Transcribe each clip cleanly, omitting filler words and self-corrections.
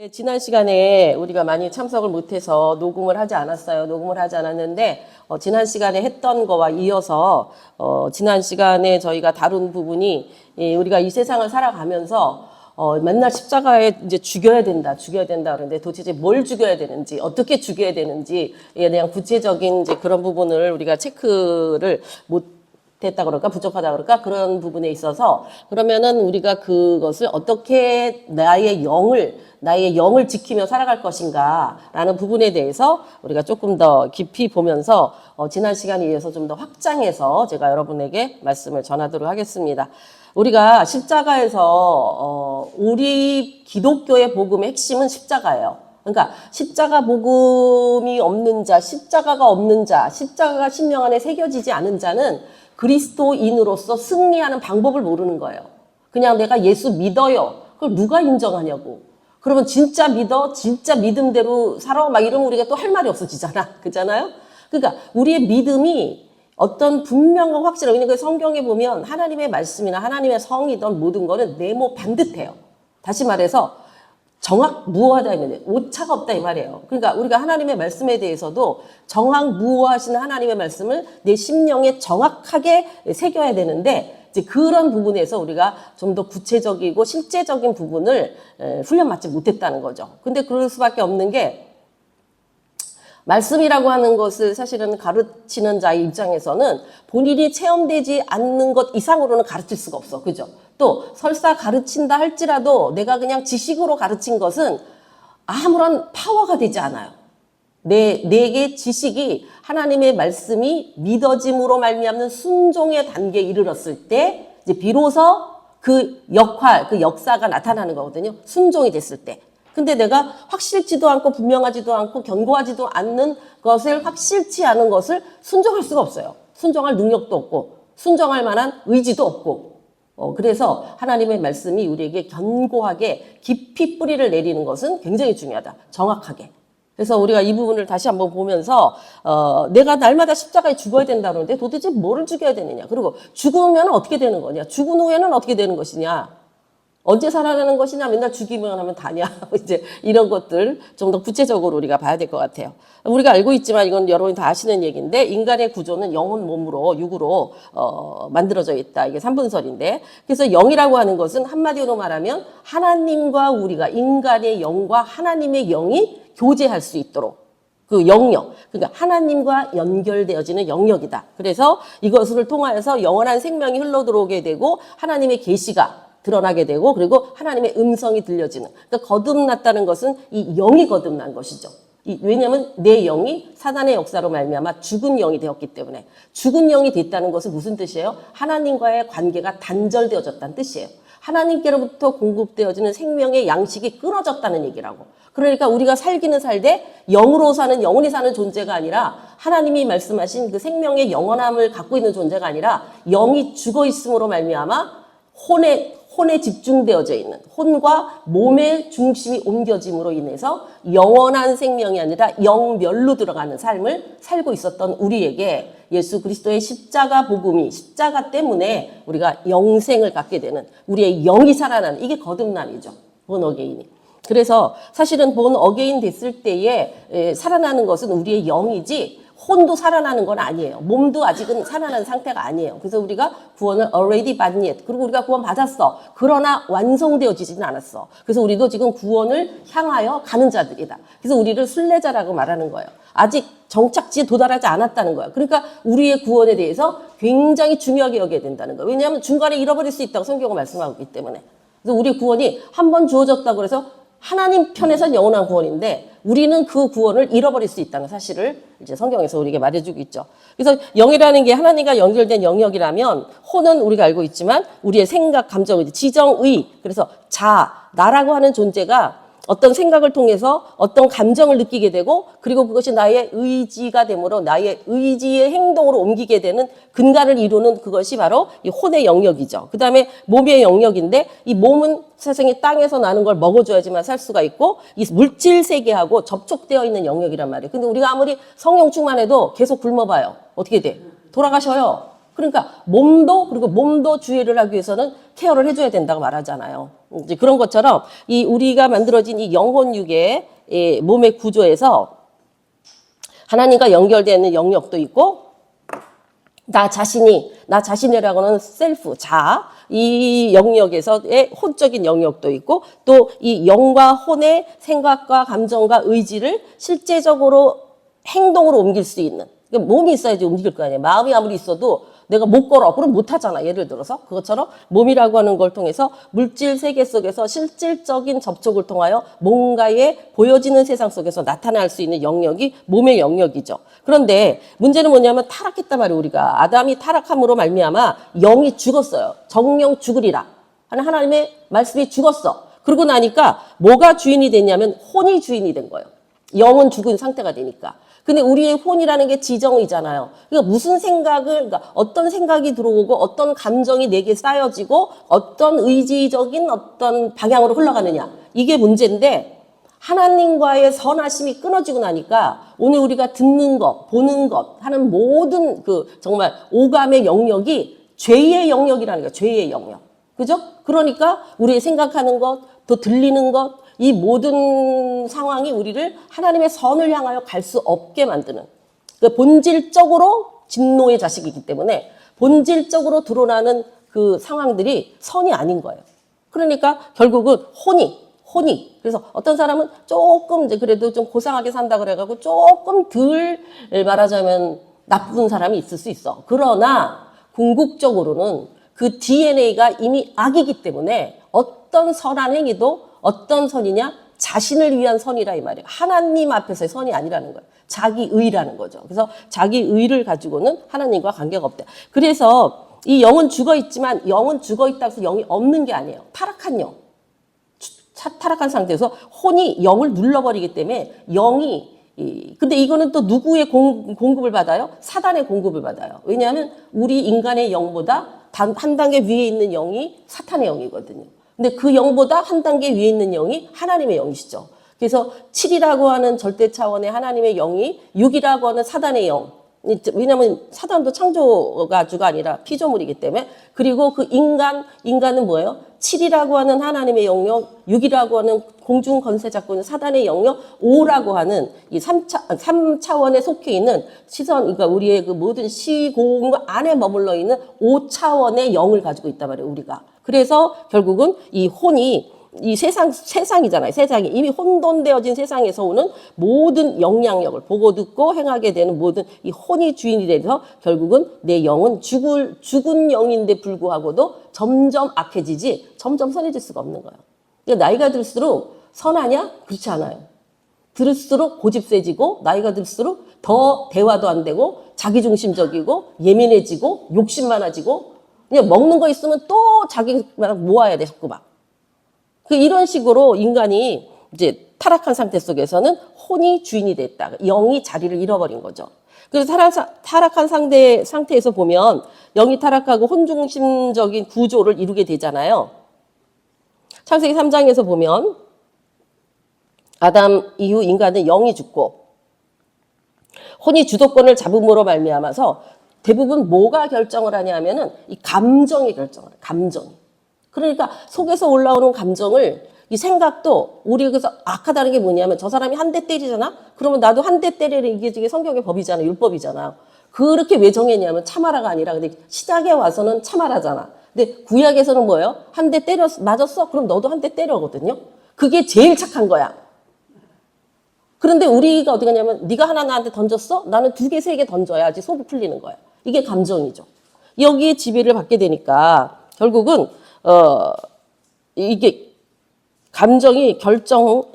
네, 지난 시간에 우리가 많이 참석을 못해서 녹음을 하지 않았어요. 녹음을 하지 않았는데 지난 시간에 했던 거와 이어서 지난 시간에 저희가 다룬 부분이 우리가 이 세상을 살아가면서 맨날 십자가에 이제 죽여야 된다 그러는데 도대체 뭘 죽여야 되는지, 어떻게 죽여야 되는지에 대한 구체적인 이제 그런 부분을 우리가 체크를 못 됐다 그럴까 부족하다 그럴까 그런 부분에 있어서 그러면은 우리가 그것을 어떻게 나의 영을 지키며 살아갈 것인가라는 부분에 대해서 우리가 조금 더 깊이 보면서 지난 시간에 이어서 좀 더 확장해서 제가 여러분에게 말씀을 전하도록 하겠습니다. 우리가 십자가에서 우리 기독교의 복음의 핵심은 십자가예요. 그러니까 십자가 복음이 없는 자, 십자가가 없는 자, 십자가가 심령 안에 새겨지지 않은 자는 그리스도인으로서 승리하는 방법을 모르는 거예요. 그냥 내가 예수 믿어요. 그걸 누가 인정하냐고. 그러면 진짜 믿어? 진짜 믿음대로 살아? 막 이러면 우리가 또 할 말이 없어지잖아. 그렇잖아요? 그러니까 우리의 믿음이 어떤 분명한 확실한, 그러니까 성경에 보면 하나님의 말씀이나 하나님의 성이든 모든 거는 네모 반듯해요. 다시 말해서 정확무오하다 이면 오차가 없다 이 말이에요. 그러니까 우리가 하나님의 말씀에 대해서도 정확무오하신 하나님의 말씀을 내 심령에 정확하게 새겨야 되는데 이제 그런 부분에서 우리가 좀 더 구체적이고 실제적인 부분을 훈련받지 못했다는 거죠. 근데 그럴 수밖에 없는 게 말씀이라고 하는 것을 사실은 가르치는 자의 입장에서는 본인이 체험되지 않는 것 이상으로는 가르칠 수가 없어. 그죠? 또 설사 가르친다 할지라도 내가 그냥 지식으로 가르친 것은 아무런 파워가 되지 않아요. 내게 지식이 하나님의 말씀이 믿어짐으로 말미암는 순종의 단계에 이르렀을 때 이제 비로소 그 역할, 그 역사가 나타나는 거거든요. 순종이 됐을 때. 근데 내가 확실치도 않고 분명하지도 않고 견고하지도 않는 것을 확실치 않은 것을 순종할 수가 없어요. 순종할 능력도 없고 순종할 만한 의지도 없고 그래서 하나님의 말씀이 우리에게 견고하게 깊이 뿌리를 내리는 것은 굉장히 중요하다. 정확하게. 그래서 우리가 이 부분을 다시 한번 보면서 내가 날마다 십자가에 죽어야 된다 그러는데 도대체 뭐를 죽여야 되느냐. 그리고 죽으면 어떻게 되는 거냐. 죽은 후에는 어떻게 되는 것이냐. 언제 살아나는 것이냐, 맨날 죽이면 하면 다냐. 이제 이런 것들 좀 더 구체적으로 우리가 봐야 될 것 같아요. 우리가 알고 있지만 이건 여러분이 다 아시는 얘기인데 인간의 구조는 영혼, 몸으로, 육으로 만들어져 있다. 이게 3분설인데 그래서 영이라고 하는 것은 한마디로 말하면 하나님과 우리가 인간의 영과 하나님의 영이 교제할 수 있도록 그 영역, 그러니까 하나님과 연결되어지는 영역이다. 그래서 이것을 통하여서 영원한 생명이 흘러들어오게 되고 하나님의 계시가 드러나게 되고 그리고 하나님의 음성이 들려지는. 그러니까 거듭났다는 것은 이 영이 거듭난 것이죠. 왜냐하면 내 영이 사단의 역사로 말미암아 죽은 영이 되었기 때문에 죽은 영이 됐다는 것은 무슨 뜻이에요? 하나님과의 관계가 단절되어졌다는 뜻이에요. 하나님께로부터 공급되어지는 생명의 양식이 끊어졌다는 얘기라고. 그러니까 우리가 살기는 살되 영으로 사는 영원히 사는 존재가 아니라 하나님이 말씀하신 그 생명의 영원함을 갖고 있는 존재가 아니라 영이 죽어 있음으로 말미암아 혼에 집중되어져 있는 혼과 몸의 중심이 옮겨짐으로 인해서 영원한 생명이 아니라 영멸로 들어가는 삶을 살고 있었던 우리에게 예수 그리스도의 십자가 복음이 십자가 때문에 우리가 영생을 갖게 되는 우리의 영이 살아나는 이게 거듭남이죠. 본 어게인이. 그래서 사실은 본 어게인 됐을 때에 살아나는 것은 우리의 영이지 혼도 살아나는 건 아니에요. 몸도 아직은 살아나는 상태가 아니에요. 그래서 우리가 구원을 already 받니 yet. 그리고 우리가 구원 받았어. 그러나 완성되어지지는 않았어. 그래서 우리도 지금 구원을 향하여 가는 자들이다. 그래서 우리를 순례자라고 말하는 거예요. 아직 정착지에 도달하지 않았다는 거예요. 그러니까 우리의 구원에 대해서 굉장히 중요하게 여겨야 된다는 거예요. 왜냐하면 중간에 잃어버릴 수 있다고 성경은 말씀하고 있기 때문에. 그래서 우리 구원이 한 번 주어졌다고 해서 하나님 편에서는 영원한 구원인데 우리는 그 구원을 잃어버릴 수 있다는 사실을 이제 성경에서 우리에게 말해주고 있죠. 그래서 영이라는 게 하나님과 연결된 영역이라면 혼은 우리가 알고 있지만 우리의 생각, 감정, 지정의 그래서 나라고 하는 존재가 어떤 생각을 통해서 어떤 감정을 느끼게 되고 그리고 그것이 나의 의지가 되므로 나의 의지의 행동으로 옮기게 되는 근간을 이루는 그것이 바로 이 혼의 영역이죠. 그 다음에 몸의 영역인데 이 몸은 세상에 땅에서 나는 걸 먹어줘야지만 살 수가 있고 이 물질 세계하고 접촉되어 있는 영역이란 말이에요. 근데 우리가 아무리 성령 충만해도 계속 굶어봐요. 어떻게 돼? 돌아가셔요. 그러니까 몸도 주의를 하기 위해서는 케어를 해줘야 된다고 말하잖아요. 이제 그런 것처럼 이 우리가 만들어진 이 영혼육의 이 몸의 구조에서 하나님과 연결되는 영역도 있고 나 자신이라고 하는 셀프, 이 영역에서의 혼적인 영역도 있고 또 이 영과 혼의 생각과 감정과 의지를 실제적으로 행동으로 옮길 수 있는 그러니까 몸이 있어야지 움직일 거 아니에요. 마음이 아무리 있어도 내가 못 걸어. 그럼 못 하잖아. 예를 들어서. 그것처럼 몸이라고 하는 걸 통해서 물질 세계 속에서 실질적인 접촉을 통하여 뭔가에 보여지는 세상 속에서 나타날 수 있는 영역이 몸의 영역이죠. 그런데 문제는 뭐냐면 타락했단 말이에요. 우리가. 아담이 타락함으로 말미암아 영이 죽었어요. 정령 죽으리라 하는 하나님의 말씀이 죽었어. 그러고 나니까 뭐가 주인이 됐냐면 혼이 주인이 된 거예요. 영은 죽은 상태가 되니까. 근데 우리의 혼이라는 게 지정이잖아요. 그러니까 무슨 그러니까 어떤 생각이 들어오고 어떤 감정이 내게 쌓여지고 어떤 의지적인 어떤 방향으로 흘러가느냐. 이게 문제인데 하나님과의 선하심이 끊어지고 나니까 오늘 우리가 듣는 것, 보는 것 하는 모든 정말 오감의 영역이 죄의 영역이라는 거예요. 죄의 영역. 그죠? 그러니까 우리의 생각하는 것, 또 들리는 것, 이 모든 상황이 우리를 하나님의 선을 향하여 갈 수 없게 만드는 그러니까 본질적으로 진노의 자식이기 때문에 본질적으로 드러나는 그 상황들이 선이 아닌 거예요. 그러니까 결국은 혼이 그래서 어떤 사람은 조금 이제 그래도 좀 고상하게 산다 그래가지고 조금 덜 말하자면 나쁜 사람이 있을 수 있어. 그러나 궁극적으로는 그 DNA가 이미 악이기 때문에 어떤 선한 행위도 어떤 선이냐? 자신을 위한 선이라 이 말이에요. 하나님 앞에서의 선이 아니라는 거예요. 자기의라는 거죠. 그래서 자기의를 가지고는 하나님과 관계가 없다. 그래서 이 영은 죽어있지만 영은 죽어있다고 해서 영이 없는 게 아니에요. 타락한 영. 타락한 상태에서 혼이 영을 눌러버리기 때문에 근데 이거는 또 누구의 공급을 받아요? 사단의 공급을 받아요. 왜냐하면 우리 인간의 영보다 한 단계 위에 있는 영이 사탄의 영이거든요. 근데 그 영보다 한 단계 위에 있는 영이 하나님의 영이시죠. 그래서 7이라고 하는 절대 차원의 하나님의 영이 6이라고 하는 사단의 영. 왜냐하면 사단도 창조가 주가 아니라 피조물이기 때문에. 그리고 그 인간은 뭐예요? 7이라고 하는 하나님의 영역, 6이라고 하는 공중 권세 잡고 있는 사단의 영역, 5라고 하는 이 3차원에 속해 있는 시선, 그러니까 우리의 그 모든 시공 안에 머물러 있는 5차원의 영을 가지고 있단 말이에요, 우리가. 그래서 결국은 이 혼이 이 세상이잖아요. 세상이 이미 혼돈되어진 세상에서 오는 모든 영향력을 보고 듣고 행하게 되는 모든 이 혼이 주인이 돼서 결국은 내 영은 죽은 영인데 불구하고도 점점 악해지지 점점 선해질 수가 없는 거예요. 그러니까 나이가 들수록 선하냐? 그렇지 않아요. 들을수록 고집세지고 나이가 들수록 더 대화도 안 되고 자기중심적이고 예민해지고 욕심 많아지고 그냥 먹는 거 있으면 또 자기만 모아야 돼 자꾸 막. 이런 식으로 인간이 이제 타락한 상태 속에서는 혼이 주인이 됐다. 영이 자리를 잃어버린 거죠. 그래서 타락한 상태에서 보면 영이 타락하고 혼중심적인 구조를 이루게 되잖아요. 창세기 3장에서 보면 아담 이후 인간은 영이 죽고 혼이 주도권을 잡음으로 말미암아서 대부분 뭐가 결정을 하냐면은 이 감정이 결정을 해요. 감정이. 그러니까 속에서 올라오는 감정을 이 생각도 우리가 그래서 악하다는 게 뭐냐면 저 사람이 한 대 때리잖아? 그러면 나도 한 대 때리는 이게 성경의 법이잖아. 율법이잖아. 그렇게 왜 정했냐면 참아라가 아니라 근데 시작에 와서는 참아라잖아. 근데 구약에서는 뭐예요? 한 대 맞았어? 그럼 너도 한 대 때려거든요. 그게 제일 착한 거야. 그런데 우리가 어떻게 하냐면 네가 하나 나한테 던졌어? 나는 2개, 3개 던져야지 속이 풀리는 거야. 이게 감정이죠. 여기에 지배를 받게 되니까 결국은 이게 감정이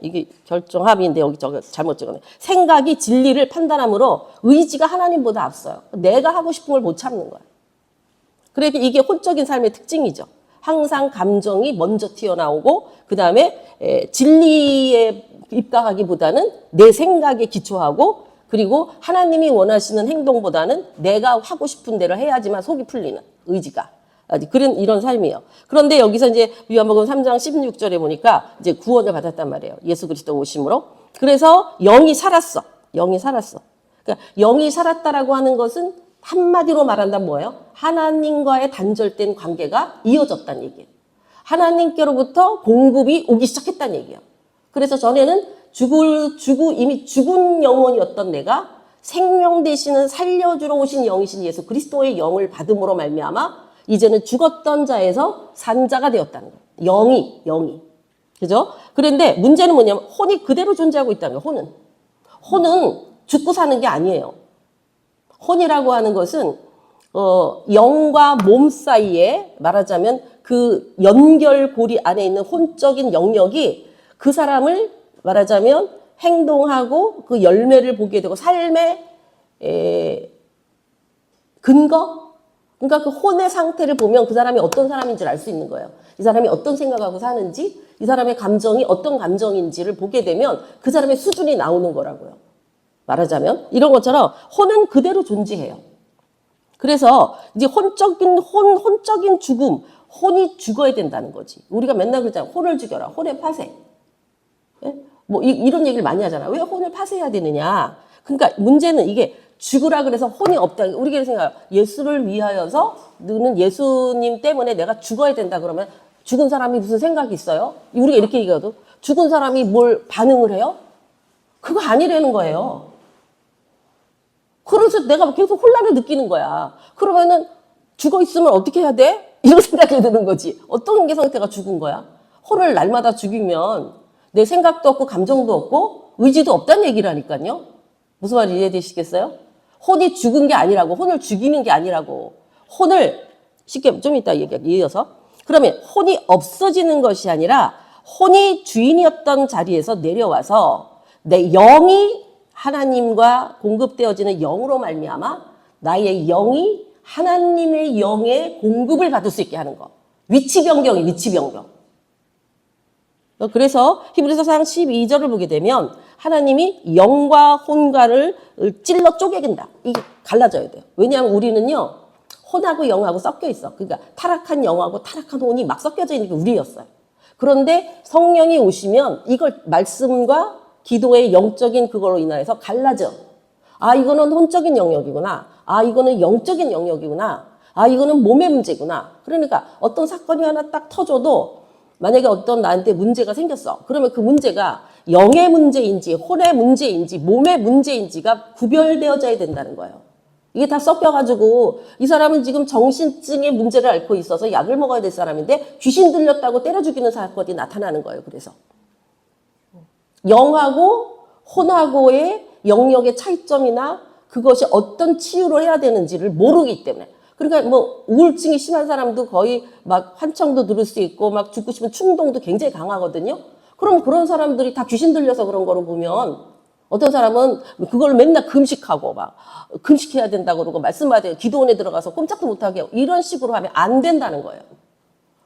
이게 결정합인데 여기 저거 잘못 찍었네. 생각이 진리를 판단함으로 의지가 하나님보다 앞서요. 내가 하고 싶은 걸 못 참는 거야. 그러니까 이게 혼적인 삶의 특징이죠. 항상 감정이 먼저 튀어나오고 그 다음에 진리에 입각하기보다는 내 생각에 기초하고 그리고 하나님이 원하시는 행동보다는 내가 하고 싶은 대로 해야지만 속이 풀리는 의지가. 이런 삶이에요. 그런데 여기서 이제 요한복음 3장 16절에 보니까 이제 구원을 받았단 말이에요. 예수 그리스도 오심으로. 그래서 영이 살았어. 영이 살았어. 그러니까 영이 살았다라고 하는 것은 한마디로 말한다면 뭐예요? 하나님과의 단절된 관계가 이어졌다는 얘기예요. 하나님께로부터 공급이 오기 시작했다는 얘기예요. 그래서 전에는 이미 죽은 영혼이었던 내가 생명 되시는 살려주러 오신 영이신 예수 그리스도의 영을 받음으로 말미암아 이제는 죽었던 자에서 산 자가 되었다는 거예요. 영이. 그죠? 그런데 문제는 뭐냐면 혼이 그대로 존재하고 있다는 거예요. 혼은 죽고 사는 게 아니에요. 혼이라고 하는 것은 영과 몸 사이에 말하자면 그 연결고리 안에 있는 혼적인 영역이 그 사람을 말하자면 행동하고 그 열매를 보게 되고 삶의 근거? 그러니까 그 혼의 상태를 보면 그 사람이 어떤 사람인지를 알 수 있는 거예요. 이 사람이 어떤 생각하고 사는지, 이 사람의 감정이 어떤 감정인지를 보게 되면 그 사람의 수준이 나오는 거라고요. 말하자면 이런 것처럼 혼은 그대로 존재해요. 그래서 이제 혼적인 죽음, 혼이 죽어야 된다는 거지. 우리가 맨날 그러잖아. 혼을 죽여라. 혼의 파쇄. 예? 뭐 이런 얘기를 많이 하잖아. 왜 혼을 파쇄해야 되느냐. 그러니까 문제는 이게 죽으라 그래서 혼이 없다. 우리가 생각해요. 예수를 위하여서 너는 예수님 때문에 내가 죽어야 된다 그러면 죽은 사람이 무슨 생각이 있어요? 우리가 이렇게 얘기해도 죽은 사람이 뭘 반응을 해요? 그거 아니라는 거예요. 그래서 내가 계속 혼란을 느끼는 거야. 그러면은 죽어 있으면 어떻게 해야 돼? 이런 생각이 드는 거지. 어떤 게 상태가 죽은 거야? 혼을 날마다 죽이면 내 생각도 없고 감정도 없고 의지도 없다는 얘기라니까요. 무슨 말인지 이해되시겠어요? 혼이 죽은 게 아니라고. 혼을 죽이는 게 아니라고. 혼을 쉽게 좀 이따 이어서. 그러면 혼이 없어지는 것이 아니라 혼이 주인이었던 자리에서 내려와서 내 영이 하나님과 공급되어지는 영으로 말미암아 나의 영이 하나님의 영의 공급을 받을 수 있게 하는 거. 위치 변경이 위치 변경. 그래서 히브리서 4장 12절을 보게 되면 하나님이 영과 혼과를 찔러 쪼개긴다. 이게 갈라져야 돼요. 왜냐하면 우리는요. 혼하고 영하고 섞여 있어. 그러니까 타락한 영하고 타락한 혼이 막 섞여져 있는 게 우리였어요. 그런데 성령이 오시면 이걸 말씀과 기도의 영적인 그걸로 인하여서 갈라져. 아, 이거는 혼적인 영역이구나. 아, 이거는 영적인 영역이구나. 아, 이거는 몸의 문제구나. 그러니까 어떤 사건이 하나 딱 터져도 만약에 어떤 나한테 문제가 생겼어. 그러면 그 문제가 영의 문제인지 혼의 문제인지 몸의 문제인지가 구별되어져야 된다는 거예요. 이게 다 섞여가지고 이 사람은 지금 정신증의 문제를 앓고 있어서 약을 먹어야 될 사람인데 귀신 들렸다고 때려 죽이는 사건이 나타나는 거예요. 그래서 영하고 혼하고의 영역의 차이점이나 그것이 어떤 치유를 해야 되는지를 모르기 때문에 그러니까 뭐 우울증이 심한 사람도 거의 막 환청도 들을 수 있고 막 죽고 싶은 충동도 굉장히 강하거든요. 그럼 그런 사람들이 다 귀신 들려서 그런 거로 보면 어떤 사람은 그걸 맨날 금식하고 막 금식해야 된다고 그러고 말씀받아요. 기도원에 들어가서 꼼짝도 못하게 하고 이런 식으로 하면 안 된다는 거예요.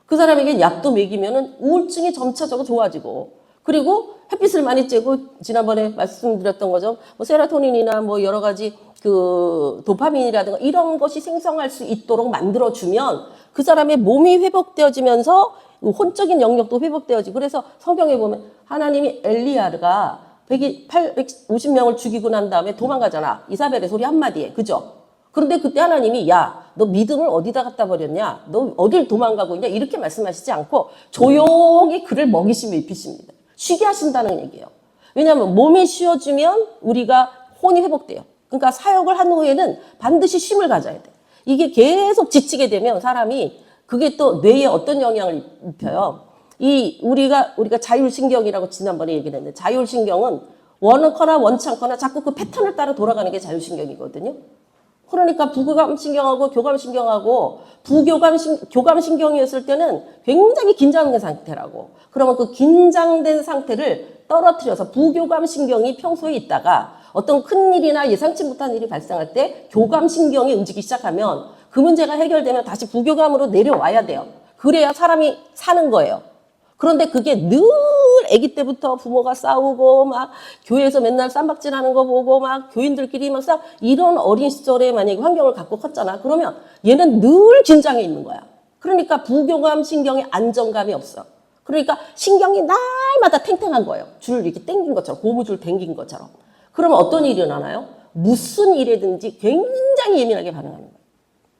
그 사람에게 약도 먹이면은 우울증이 점차적으로 좋아지고 그리고 햇빛을 많이 쬐고 지난번에 말씀드렸던 거죠. 뭐 세로토닌이나 뭐 여러 가지 그 도파민이라든가 이런 것이 생성할 수 있도록 만들어주면 그 사람의 몸이 회복되어지면서 혼적인 영역도 회복되어지고 그래서 성경에 보면 하나님이 엘리야가 150명을 죽이고 난 다음에 도망가잖아. 이사벨의 소리 한마디에. 그죠? 그런데 그때 하나님이 야, 너 믿음을 어디다 갖다 버렸냐? 너 어딜 도망가고 있냐? 이렇게 말씀하시지 않고 조용히 그를 먹이시며 입히십니다. 쉬게 하신다는 얘기예요. 왜냐하면 몸이 쉬어주면 우리가 혼이 회복돼요. 그러니까 사역을 한 후에는 반드시 쉼을 가져야 돼. 이게 계속 지치게 되면 사람이 그게 또 뇌에 어떤 영향을 입혀요. 우리가 자율신경이라고 지난번에 얘기를 했는데 자율신경은 원하거나 원치 않거나 자꾸 그 패턴을 따라 돌아가는 게 자율신경이거든요. 그러니까 부교감신경하고 교감신경하고 교감신경이었을 때는 굉장히 긴장된 상태라고. 그러면 그 긴장된 상태를 떨어뜨려서 부교감신경이 평소에 있다가 어떤 큰 일이나 예상치 못한 일이 발생할 때 교감신경이 움직이기 시작하면 그 문제가 해결되면 다시 부교감으로 내려와야 돼요. 그래야 사람이 사는 거예요. 그런데 그게 늘 아기 때부터 부모가 싸우고 막 교회에서 맨날 쌈박질하는 거 보고 막 교인들끼리 막 이런 어린 시절에 만약에 환경을 갖고 컸잖아. 그러면 얘는 늘 긴장해 있는 거야. 그러니까 부교감 신경에 안정감이 없어. 그러니까 신경이 날마다 탱탱한 거예요. 줄 이렇게 당긴 것처럼 고무줄 당긴 것처럼. 그러면 어떤 일이 일어나나요? 무슨 일이든지 굉장히 굉장히 예민하게 반응하는 거예요.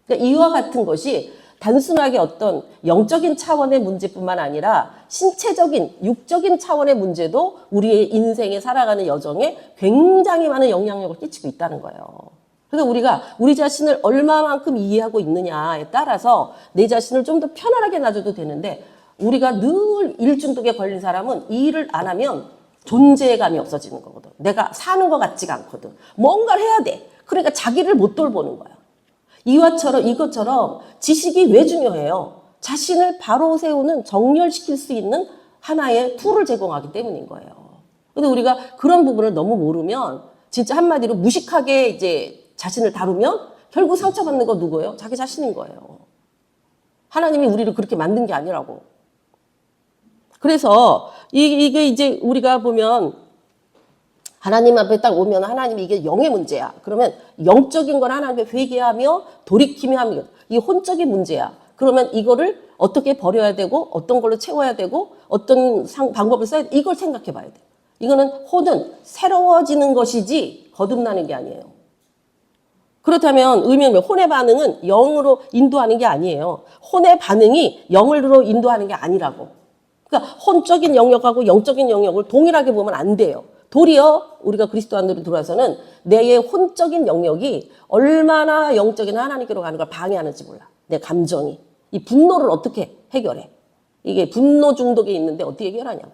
그러니까 이와 같은 것이 단순하게 어떤 영적인 차원의 문제뿐만 아니라 신체적인, 육적인 차원의 문제도 우리의 인생에 살아가는 여정에 굉장히 많은 영향력을 끼치고 있다는 거예요. 그래서 우리가 우리 자신을 얼마만큼 이해하고 있느냐에 따라서 내 자신을 좀 더 편안하게 놔줘도 되는데, 우리가 늘 일중독에 걸린 사람은 이 일을 안 하면 존재감이 없어지는 거거든. 내가 사는 것 같지가 않거든. 뭔가를 해야 돼. 그러니까 자기를 못 돌보는 거야. 이것처럼 지식이 왜 중요해요? 자신을 바로 세우는, 정렬시킬 수 있는 하나의 툴을 제공하기 때문인 거예요. 근데 우리가 그런 부분을 너무 모르면, 진짜 한마디로 무식하게 이제 자신을 다루면 결국 상처받는 거 누구예요? 자기 자신인 거예요. 하나님이 우리를 그렇게 만든 게 아니라고. 그래서 이게 이제 우리가 보면 하나님 앞에 딱 오면 하나님이 이게 영의 문제야. 그러면 영적인 걸 하나님께 회개하며 돌이키며 하며 이 혼적인 문제야. 그러면 이거를 어떻게 버려야 되고 어떤 걸로 채워야 되고 어떤 방법을 써야 돼. 이걸 생각해 봐야 돼. 이거는 혼은 새로워지는 것이지 거듭나는 게 아니에요. 그렇다면 의미는 혼의 반응은 영으로 인도하는 게 아니에요. 혼의 반응이 영으로 인도하는 게 아니라고. 그러니까 혼적인 영역하고 영적인 영역을 동일하게 보면 안 돼요. 도리어 우리가 그리스도 안으로 들어와서는 내 혼적인 영역이 얼마나 영적인 하나님께로 가는 걸 방해하는지 몰라. 내 감정이. 이 분노를 어떻게 해결해? 이게 분노 중독에 있는데 어떻게 해결하냐고.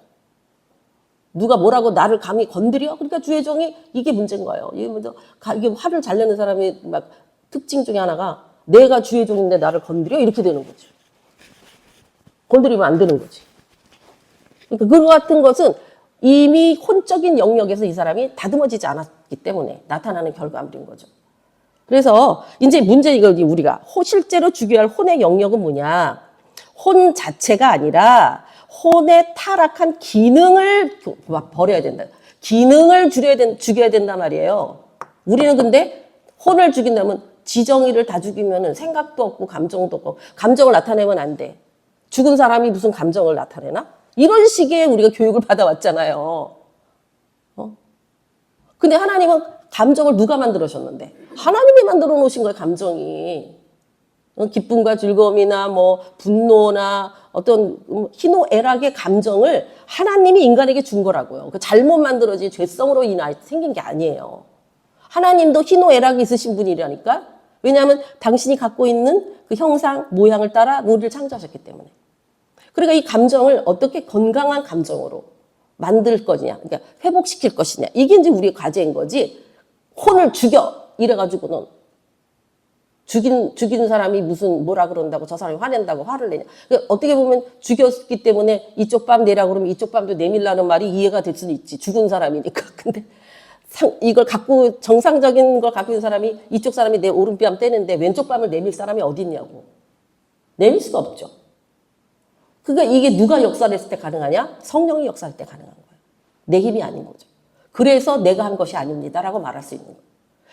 누가 뭐라고 나를 감히 건드려? 그러니까 주의 종이 이게 문제인 거예요. 이게 화를 잘 내는 사람이 막 특징 중에 하나가 내가 주의 종인데 나를 건드려? 이렇게 되는 거지. 건드리면 안 되는 거지. 그러니까 그거 같은 것은 이미 혼적인 영역에서 이 사람이 다듬어지지 않았기 때문에 나타나는 결과물인 거죠. 그래서 이제 문제 이거 우리가 실제로 죽여야 할 혼의 영역은 뭐냐? 혼 자체가 아니라 혼의 타락한 기능을 버려야 된다. 기능을 죽여야 된단 말이에요. 우리는 근데 혼을 죽인다면 지정의를 다 죽이면은 생각도 없고 감정도 없고 감정을 나타내면 안 돼. 죽은 사람이 무슨 감정을 나타내나? 이런 식의 우리가 교육을 받아왔잖아요. 근데 하나님은 감정을 누가 만들으셨는데? 하나님이 만들어 놓으신 거예요, 감정이. 기쁨과 즐거움이나 뭐 분노나 어떤 희노애락의 감정을 하나님이 인간에게 준 거라고요. 그 잘못 만들어진 죄성으로 인해 생긴 게 아니에요. 하나님도 희노애락이 있으신 분이라니까. 왜냐하면 당신이 갖고 있는 그 형상, 모양을 따라 우리를 창조하셨기 때문에. 그러니까 이 감정을 어떻게 건강한 감정으로 만들 거냐, 그러니까 회복시킬 것이냐. 이게 이제 우리의 과제인 거지. 혼을 죽여 이래가지고는 죽인 사람이 무슨 뭐라 그런다고 저 사람이 화낸다고 화를 내냐. 그러니까 어떻게 보면 죽였기 때문에 이쪽 뺨 내라 그러면 이쪽 뺨도 내밀라는 말이 이해가 될 수는 있지. 죽은 사람이니까. 근데 이걸 갖고 정상적인 걸 갖고 있는 사람이 이쪽 사람이 내 오른뺨 떼는데 왼쪽 뺨을 내밀 사람이 어디 있냐고. 내밀 수가 없죠. 그러니까 이게 누가 역사했을 때 가능하냐? 성령이 역사할 때 가능한 거예요. 내 힘이 아닌 거죠. 그래서 내가 한 것이 아닙니다라고 말할 수 있는 거예요.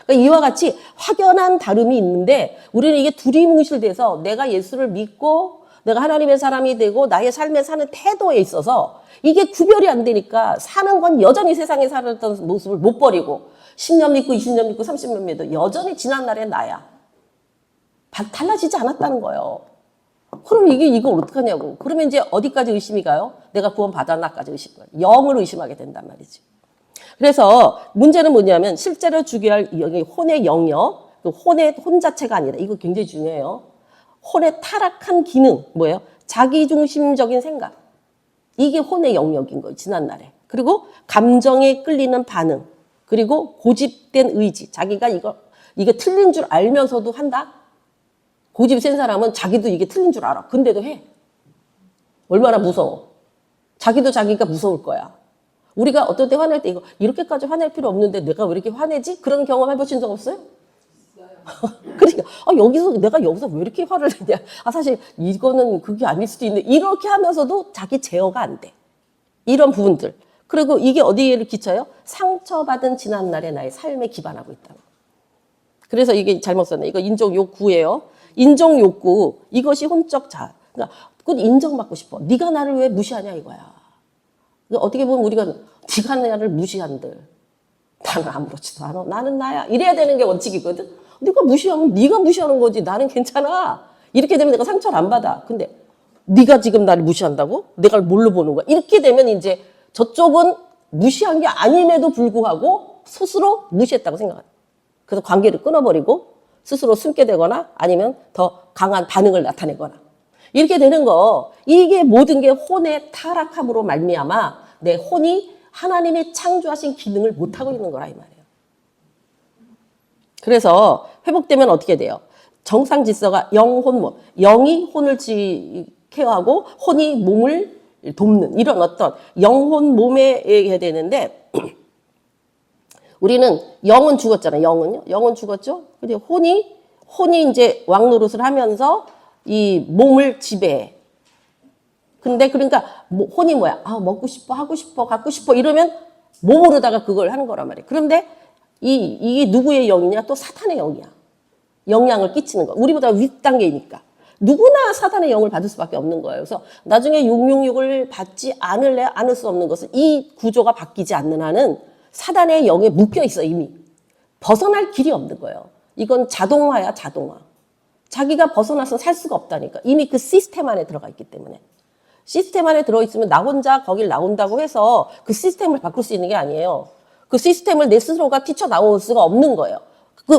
그러니까 이와 같이 확연한 다름이 있는데 우리는 이게 두리뭉실돼서 내가 예수를 믿고 내가 하나님의 사람이 되고 나의 삶에 사는 태도에 있어서 이게 구별이 안 되니까 사는 건 여전히 세상에 살았던 모습을 못 버리고 10년 믿고 20년 믿고 30년 믿고 여전히 지난날의 나야. 달라지지 않았다는 거예요. 그럼 이걸 어떡하냐고. 그러면 이제 어디까지 의심이 가요? 내가 구원 받았나까지 의심이 가요. 영을 의심하게 된단 말이지. 그래서 문제는 뭐냐면 실제로 죽여야 할 혼의 영역, 혼 자체가 아니라 이거 굉장히 중요해요. 혼의 타락한 기능, 뭐예요? 자기중심적인 생각. 이게 혼의 영역인 거예요, 지난날에. 그리고 감정에 끌리는 반응. 그리고 고집된 의지. 자기가 이게 틀린 줄 알면서도 한다? 고집 센 사람은 자기도 이게 틀린 줄 알아. 근데도 해. 얼마나 무서워. 자기도 자기가 무서울 거야. 우리가 어떨 때 화낼 때 이거 이렇게까지 화낼 필요 없는데 내가 왜 이렇게 화내지? 그런 경험 해보신 적 없어요? 그러니까 내가 여기서 왜 이렇게 화를 내냐? 사실 이거는 그게 아닐 수도 있는데 이렇게 하면서도 자기 제어가 안 돼. 이런 부분들. 그리고 이게 어디에 끼쳐요? 상처받은 지난날의 나의 삶에 기반하고 있다. 그래서 이게 잘못 썼네. 이거 인정 욕구예요. 인정 욕구. 이것이 혼적 자. 그러니까 꼭 인정받고 싶어. 네가 나를 왜 무시하냐 이거야. 어떻게 보면 우리가 네가 나를 무시한들. 나는 아무렇지도 않아. 나는 나야. 이래야 되는 게 원칙이거든. 네가 무시하면 네가 무시하는 거지. 나는 괜찮아. 이렇게 되면 내가 상처를 안 받아. 근데 네가 지금 나를 무시한다고? 내가 뭘로 보는 거야? 이렇게 되면 이제 저쪽은 무시한 게 아님에도 불구하고 스스로 무시했다고 생각해요. 그래서 관계를 끊어버리고 스스로 숨게 되거나 아니면 더 강한 반응을 나타내거나 이렇게 되는 거, 이게 모든 게 혼의 타락함으로 말미암아 내 혼이 하나님이 창조하신 기능을 못하고 있는 거라 이 말이에요. 그래서 회복되면 어떻게 돼요? 정상 질서가 영혼, 영이 혼을 케어하고 혼이 몸을 돕는 이런 어떤 영혼 몸에 해야 되는데 우리는 영은 죽었잖아요. 영은 죽었죠. 근데 혼이 이제 왕노릇을 하면서 이 몸을 지배해. 근데 그러니까 혼이 뭐야? 아, 먹고 싶어, 하고 싶어, 갖고 싶어 이러면 몸으로다가 그걸 하는 거란 말이에요. 그런데 이게 누구의 영이냐? 또 사탄의 영이야. 영향을 끼치는 거. 우리보다 윗단계이니까. 누구나 사탄의 영을 받을 수밖에 없는 거예요. 그래서 나중에 666을 받지 않을 수 없는 것은 이 구조가 바뀌지 않는 한은 사단의 영에 묶여 있어 이미. 벗어날 길이 없는 거예요. 이건 자동화야 자동화. 자기가 벗어나서 살 수가 없다니까. 이미 그 시스템 안에 들어가 있기 때문에. 시스템 안에 들어있으면 나 혼자 거길 나온다고 해서 그 시스템을 바꿀 수 있는 게 아니에요. 그 시스템을 내 스스로가 뛰쳐나올 수가 없는 거예요.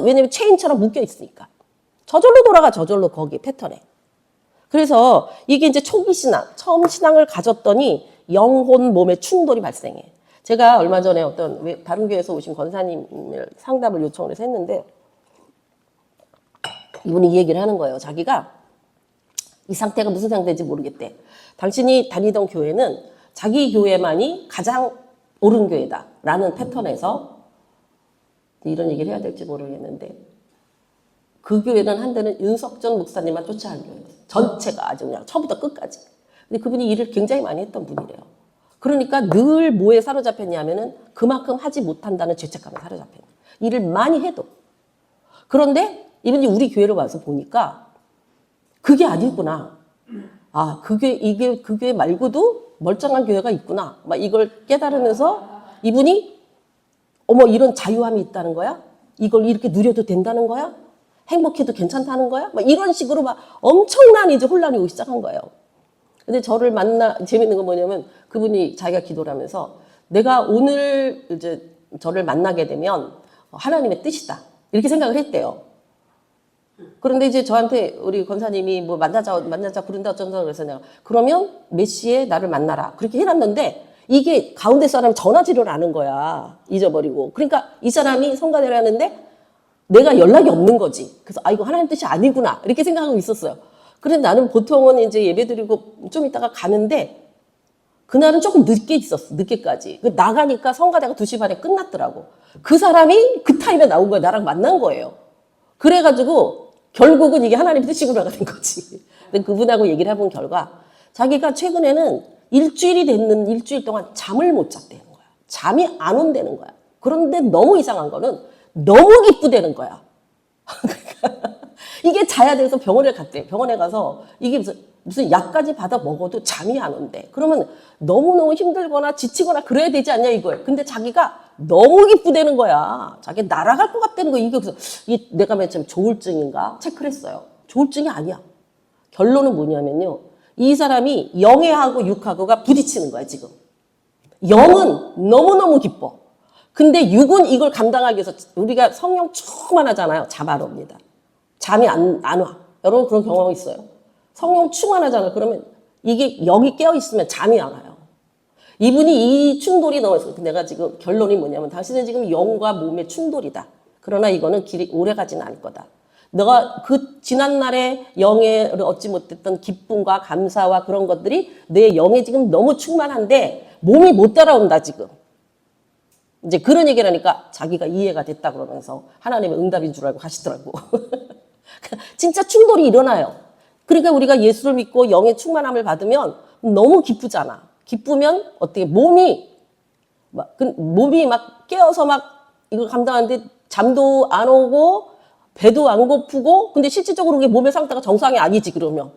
왜냐면 체인처럼 묶여 있으니까. 저절로 돌아가 저절로 거기 패턴에. 그래서 이게 이제 초기 신앙, 처음 신앙을 가졌더니 영혼 몸의 충돌이 발생해. 제가 얼마 전에 어떤 다른 교회에서 오신 권사님을 상담을 요청을 해서 했는데 이분이 이 얘기를 하는 거예요. 자기가 이 상태가 무슨 상태인지 모르겠대. 당신이 다니던 교회는 자기 교회만이 가장 옳은 교회다라는 패턴에서 이런 얘기를 해야 될지 모르겠는데 그 교회는 한때는 윤석전 목사님만 쫓아간 교회예요. 전체가 아주 그냥 처음부터 끝까지. 근데 그분이 일을 굉장히 많이 했던 분이래요. 그러니까 늘 뭐에 사로잡혔냐면은 그만큼 하지 못한다는 죄책감에 사로잡혀요. 일을 많이 해도. 그런데 이분이 우리 교회로 와서 보니까 그게 아니구나. 아, 이게 그 교회 말고도 멀쩡한 교회가 있구나. 막 이걸 깨달으면서 이분이 어머 이런 자유함이 있다는 거야? 이걸 이렇게 누려도 된다는 거야? 행복해도 괜찮다는 거야? 막 이런 식으로 막 엄청난 이제 혼란이 오기 시작한 거예요. 근데 저를 재밌는 건 뭐냐면 그분이 자기가 기도를 하면서 내가 오늘 이제 저를 만나게 되면 하나님의 뜻이다. 이렇게 생각을 했대요. 그런데 이제 저한테 우리 권사님이 뭐 만나자 그런다 어쩐다 그래서 내가 그러면 몇 시에 나를 만나라. 그렇게 해놨는데 이게 가운데 사람이 전화지를 아는 거야. 잊어버리고. 그러니까 이 사람이 성가대를 하는데 내가 연락이 없는 거지. 그래서 아 이거 하나님 뜻이 아니구나. 이렇게 생각하고 있었어요. 그런데 나는 보통은 이제 예배드리고 좀 있다가 가는데 그날은 조금 늦게 있었어. 늦게까지. 나가니까 성가대가 2시 반에 끝났더라고. 그 사람이 그 타임에 나온 거야. 나랑 만난 거예요. 그래가지고 결국은 이게 하나님 뜻이구나가 된 거지. 근데 그분하고 얘기를 해본 결과 자기가 최근에는 일주일 동안 잠을 못 잤다는 거야. 잠이 안 온다는 거야. 그런데 너무 이상한 거는 너무 기쁘다는 거야. 이게 자야 돼서 병원에 갔대. 병원에 가서 이게 무슨 약까지 받아 먹어도 잠이 안 온대. 그러면 너무너무 힘들거나 지치거나 그래야 되지 않냐 이거예요. 근데 자기가 너무 기쁘다는 거야. 자기 날아갈 것 같다는 거야. 그래서 이게 내가 맨 처음 조울증인가 체크를 했어요. 조울증이 아니야. 결론은 뭐냐면요. 이 사람이 영하고 육하고가 부딪히는 거야 지금. 영은 너무너무 기뻐. 근데 육은 이걸 감당하기 위해서 우리가 성령 충만하잖아요. 잠 안 옵니다. 잠이 안 와. 여러분 그런 경험 있어요? 성령 충만하잖아요. 그러면 이게 영이 깨어있으면 잠이 안 와요. 이분이 이 충돌이 너무 있어요. 내가 지금 결론이 뭐냐면 당신은 지금 영과 몸의 충돌이다. 그러나 이거는 길이 오래 가지는 않을 거다. 너가 그 지난날에 영에 얻지 못했던 기쁨과 감사와 그런 것들이 내 영에 지금 너무 충만한데 몸이 못 따라온다 지금. 이제 그런 얘기를 하니까 자기가 이해가 됐다 그러면서 하나님의 응답인 줄 알고 가시더라고. 진짜 충돌이 일어나요. 그러니까 우리가 예수를 믿고 영의 충만함을 받으면 너무 기쁘잖아. 기쁘면 어떻게 몸이 막 깨어서 막 이걸 감당하는데 잠도 안 오고 배도 안 고프고 근데 실질적으로 그게 몸의 상태가 정상이 아니지 그러면.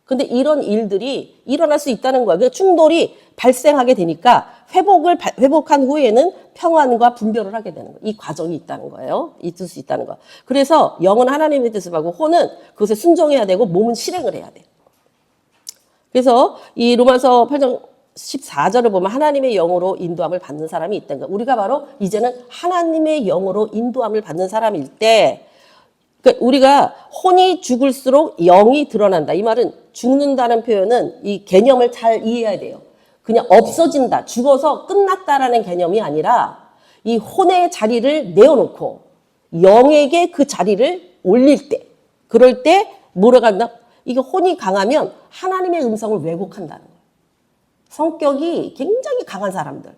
근데 이런 일들이 일어날 수 있다는 거야. 그 충돌이 발생하게 되니까 회복한 후에는 평안과 분별을 하게 되는 거예요. 이 과정이 있다는 거예요. 있을 수 있다는 거. 그래서 영은 하나님의 뜻을 받고 혼은 그것에 순종해야 되고 몸은 실행을 해야 돼. 그래서 이 로마서 8장 14절을 보면 하나님의 영으로 인도함을 받는 사람이 있다는 거예요. 우리가 바로 이제는 하나님의 영으로 인도함을 받는 사람일 때 그러니까 우리가 혼이 죽을수록 영이 드러난다. 이 말은 죽는다는 표현은 이 개념을 잘 이해해야 돼요. 그냥 없어진다, 죽어서 끝났다라는 개념이 아니라 이 혼의 자리를 내어놓고 영에게 그 자리를 올릴 때, 그럴 때 뭐라고 한다? 이게 혼이 강하면 하나님의 음성을 왜곡한다는 거예요. 성격이 굉장히 강한 사람들.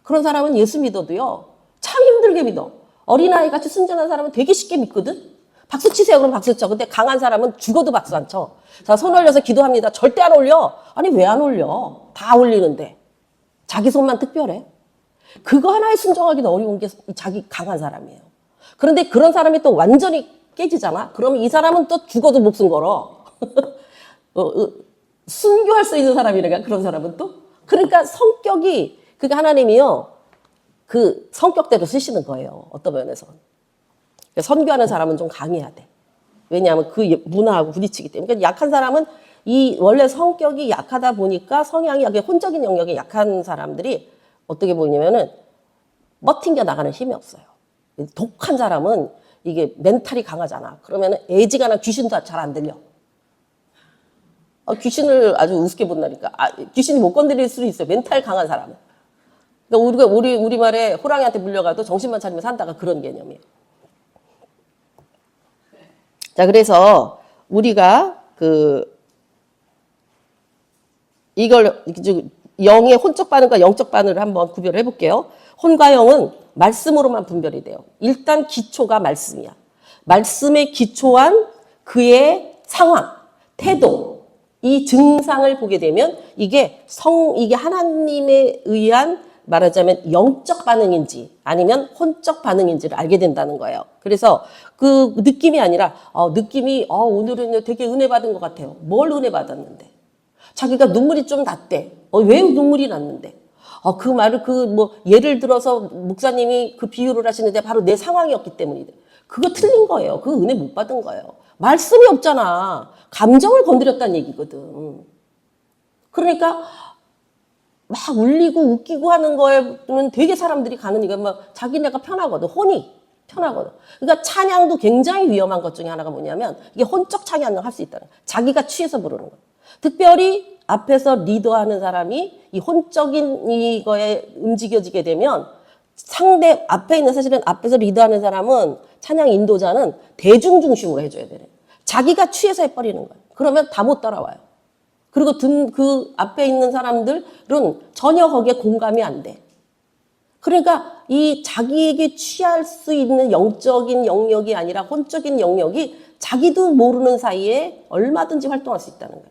그런 사람은 예수 믿어도요, 참 힘들게 믿어. 어린아이 같이 순전한 사람은 되게 쉽게 믿거든? 박수 치세요. 그럼 박수 쳐. 근데 강한 사람은 죽어도 박수 안 쳐. 자, 손 올려서 기도합니다. 절대 안 올려. 아니, 왜 안 올려? 다 올리는데. 자기 손만 특별해. 그거 하나에 순종하기도 어려운 게 자기 강한 사람이에요. 그런데 그런 사람이 또 완전히 깨지잖아? 그러면 이 사람은 또 죽어도 목숨 걸어. 순교할 수 있는 사람이라니까, 그런 사람은 또. 그러니까 성격이, 그게 하나님이요, 그 성격대로 쓰시는 거예요. 어떤 면에서. 선교하는 사람은 좀 강해야 돼. 왜냐하면 그 문화하고 부딪히기 때문에. 그러니까 약한 사람은 이 원래 성격이 약하다 보니까 성향이 혼적인 영역이 약한 사람들이 어떻게 보냐면은 버팅겨 나가는 힘이 없어요. 독한 사람은 이게 멘탈이 강하잖아. 그러면은 애지간한 귀신도 잘 안 들려. 귀신을 아주 우습게 본다니까. 귀신이 못 건드릴 수도 있어요. 멘탈 강한 사람은. 그러니까 우리말에 호랑이한테 물려가도 정신만 차리면 산다가 그런 개념이에요. 자, 그래서 우리가 이걸 영의 혼적 반응과 영적 반응을 한번 구별을 해볼게요. 혼과 영은 말씀으로만 분별이 돼요. 일단 기초가 말씀이야. 말씀에 기초한 그의 상황, 태도, 이 증상을 보게 되면 이게 하나님에 의한 말하자면 영적 반응인지 아니면 혼적 반응인지를 알게 된다는 거예요. 그래서 그 느낌이 아니라 느낌이 오늘은 되게 은혜 받은 것 같아요. 뭘 은혜 받았는데? 자기가 눈물이 좀 났대. 왜 눈물이 났는데? 그 말을 예를 들어서 목사님이 그 비유를 하시는데 바로 내 상황이었기 때문이래. 그거 틀린 거예요. 그거 은혜 못 받은 거예요. 말씀이 없잖아. 감정을 건드렸다는 얘기거든. 그러니까 막 울리고 웃기고 하는 거에는 되게 사람들이 가는 이유가 자기네가 편하거든. 혼이 편하거든. 그러니까 찬양도 굉장히 위험한 것 중에 하나가 뭐냐면 이게 혼적 찬양을 할 수 있다는 거야. 자기가 취해서 부르는 거야. 특별히 앞에서 리더하는 사람이 이 혼적인 이거에 움직여지게 되면 상대 앞에 있는 사실은 앞에서 리더하는 사람은 찬양 인도자는 대중 중심으로 해줘야 돼. 자기가 취해서 해버리는 거야. 그러면 다 못 따라와요. 그리고 그 앞에 있는 사람들은 전혀 거기에 공감이 안 돼. 그러니까 이 자기에게 취할 수 있는 영적인 영역이 아니라 혼적인 영역이 자기도 모르는 사이에 얼마든지 활동할 수 있다는 거예요.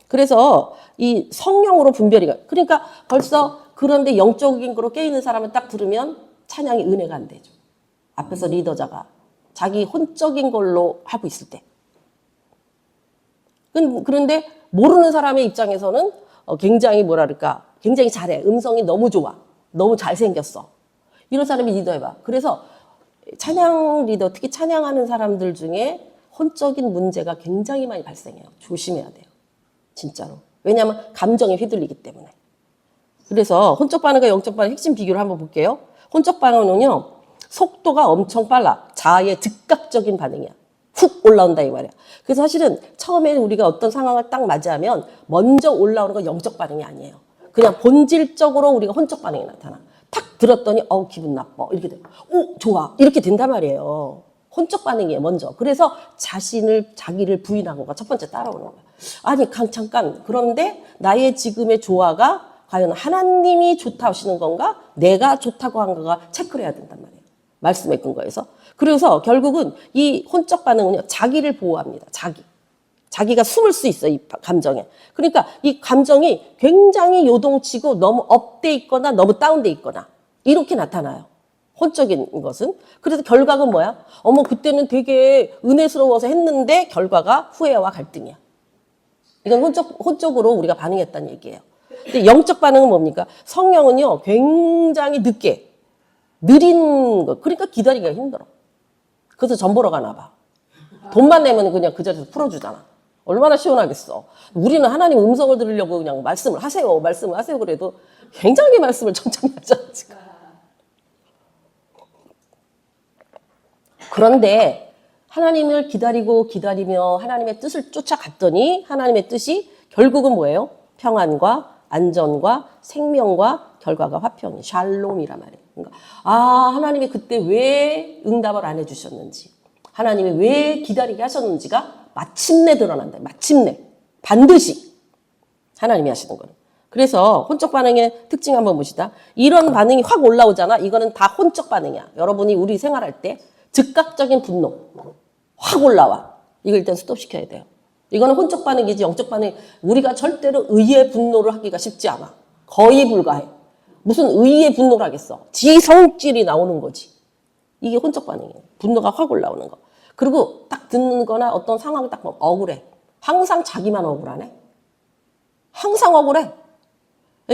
그래서 이 성령으로 분별이 가. 그러니까 벌써 그런데 영적인 거로 깨있는 사람을 딱 들으면 찬양이 은혜가 안 되죠. 앞에서 리더자가 자기 혼적인 걸로 하고 있을 때. 그런데 모르는 사람의 입장에서는 굉장히 굉장히 잘해. 음성이 너무 좋아. 너무 잘생겼어. 이런 사람이 리더해봐. 그래서 찬양 리더, 특히 찬양하는 사람들 중에 혼적인 문제가 굉장히 많이 발생해요. 조심해야 돼요. 진짜로. 왜냐하면 감정에 휘둘리기 때문에. 그래서 혼적 반응과 영적 반응 핵심 비교를 한번 볼게요. 혼적 반응은요, 속도가 엄청 빨라. 자아의 즉각적인 반응이야. 훅 올라온다 이 말이야. 그래서 사실은 처음에 우리가 어떤 상황을 딱 맞이하면 먼저 올라오는 건 영적 반응이 아니에요. 그냥 본질적으로 우리가 혼적 반응이 나타나. 탁 들었더니 기분 나빠 이렇게 돼. 좋아 이렇게 된단 말이에요. 혼적 반응이에요 먼저. 그래서 자기를 부인하고가 첫 번째 따라오는 거야. 아니 잠깐 그런데 나의 지금의 조화가 과연 하나님이 좋다 하시는 건가 내가 좋다고 한 건가 체크를 해야 된단 말이에요. 말씀의 근거에서. 그래서 결국은 이 혼적 반응은요, 자기를 보호합니다. 자기가 숨을 수 있어, 이 감정에. 그러니까 이 감정이 굉장히 요동치고 너무 업돼 있거나 너무 다운돼 있거나 이렇게 나타나요. 혼적인 것은. 그래서 결과는 뭐야? 그때는 되게 은혜스러워서 했는데 결과가 후회와 갈등이야. 이건 혼적으로 우리가 반응했다는 얘기예요. 근데 영적 반응은 뭡니까? 성령은요, 굉장히 늦게, 느린 거. 그러니까 기다리기가 힘들어. 그래서 전 보러 가나 봐. 돈만 내면 그냥 그 자리에서 풀어주잖아. 얼마나 시원하겠어. 우리는 하나님 음성을 들으려고 그냥 말씀을 하세요. 그래도 굉장히 말씀을 천천히 하잖아, 지금. 그런데 하나님을 기다리며 하나님의 뜻을 쫓아갔더니 하나님의 뜻이 결국은 뭐예요? 평안과 안전과 생명과 결과가 화평이 샬롬이란 말이에요. 그러니까 하나님이 그때 왜 응답을 안 해주셨는지, 하나님이 왜 기다리게 하셨는지가 마침내 드러난다. 마침내 반드시 하나님이 하시는 거는. 그래서 혼적 반응의 특징 한번 봅시다. 이런 반응이 확 올라오잖아. 이거는 다 혼적 반응이야. 여러분이 우리 생활할 때 즉각적인 분노 확 올라와. 이걸 일단 스톱시켜야 돼요. 이거는 혼적 반응이지 영적 반응. 우리가 절대로 의의 분노를 하기가 쉽지 않아. 거의 불가해. 무슨 의의 분노를 하겠어. 지 성질이 나오는 거지. 이게 혼적 반응이에요. 분노가 확 올라오는 거. 그리고 딱 듣는 거나 어떤 상황을 딱 보면 억울해. 항상 자기만 억울하네. 항상 억울해.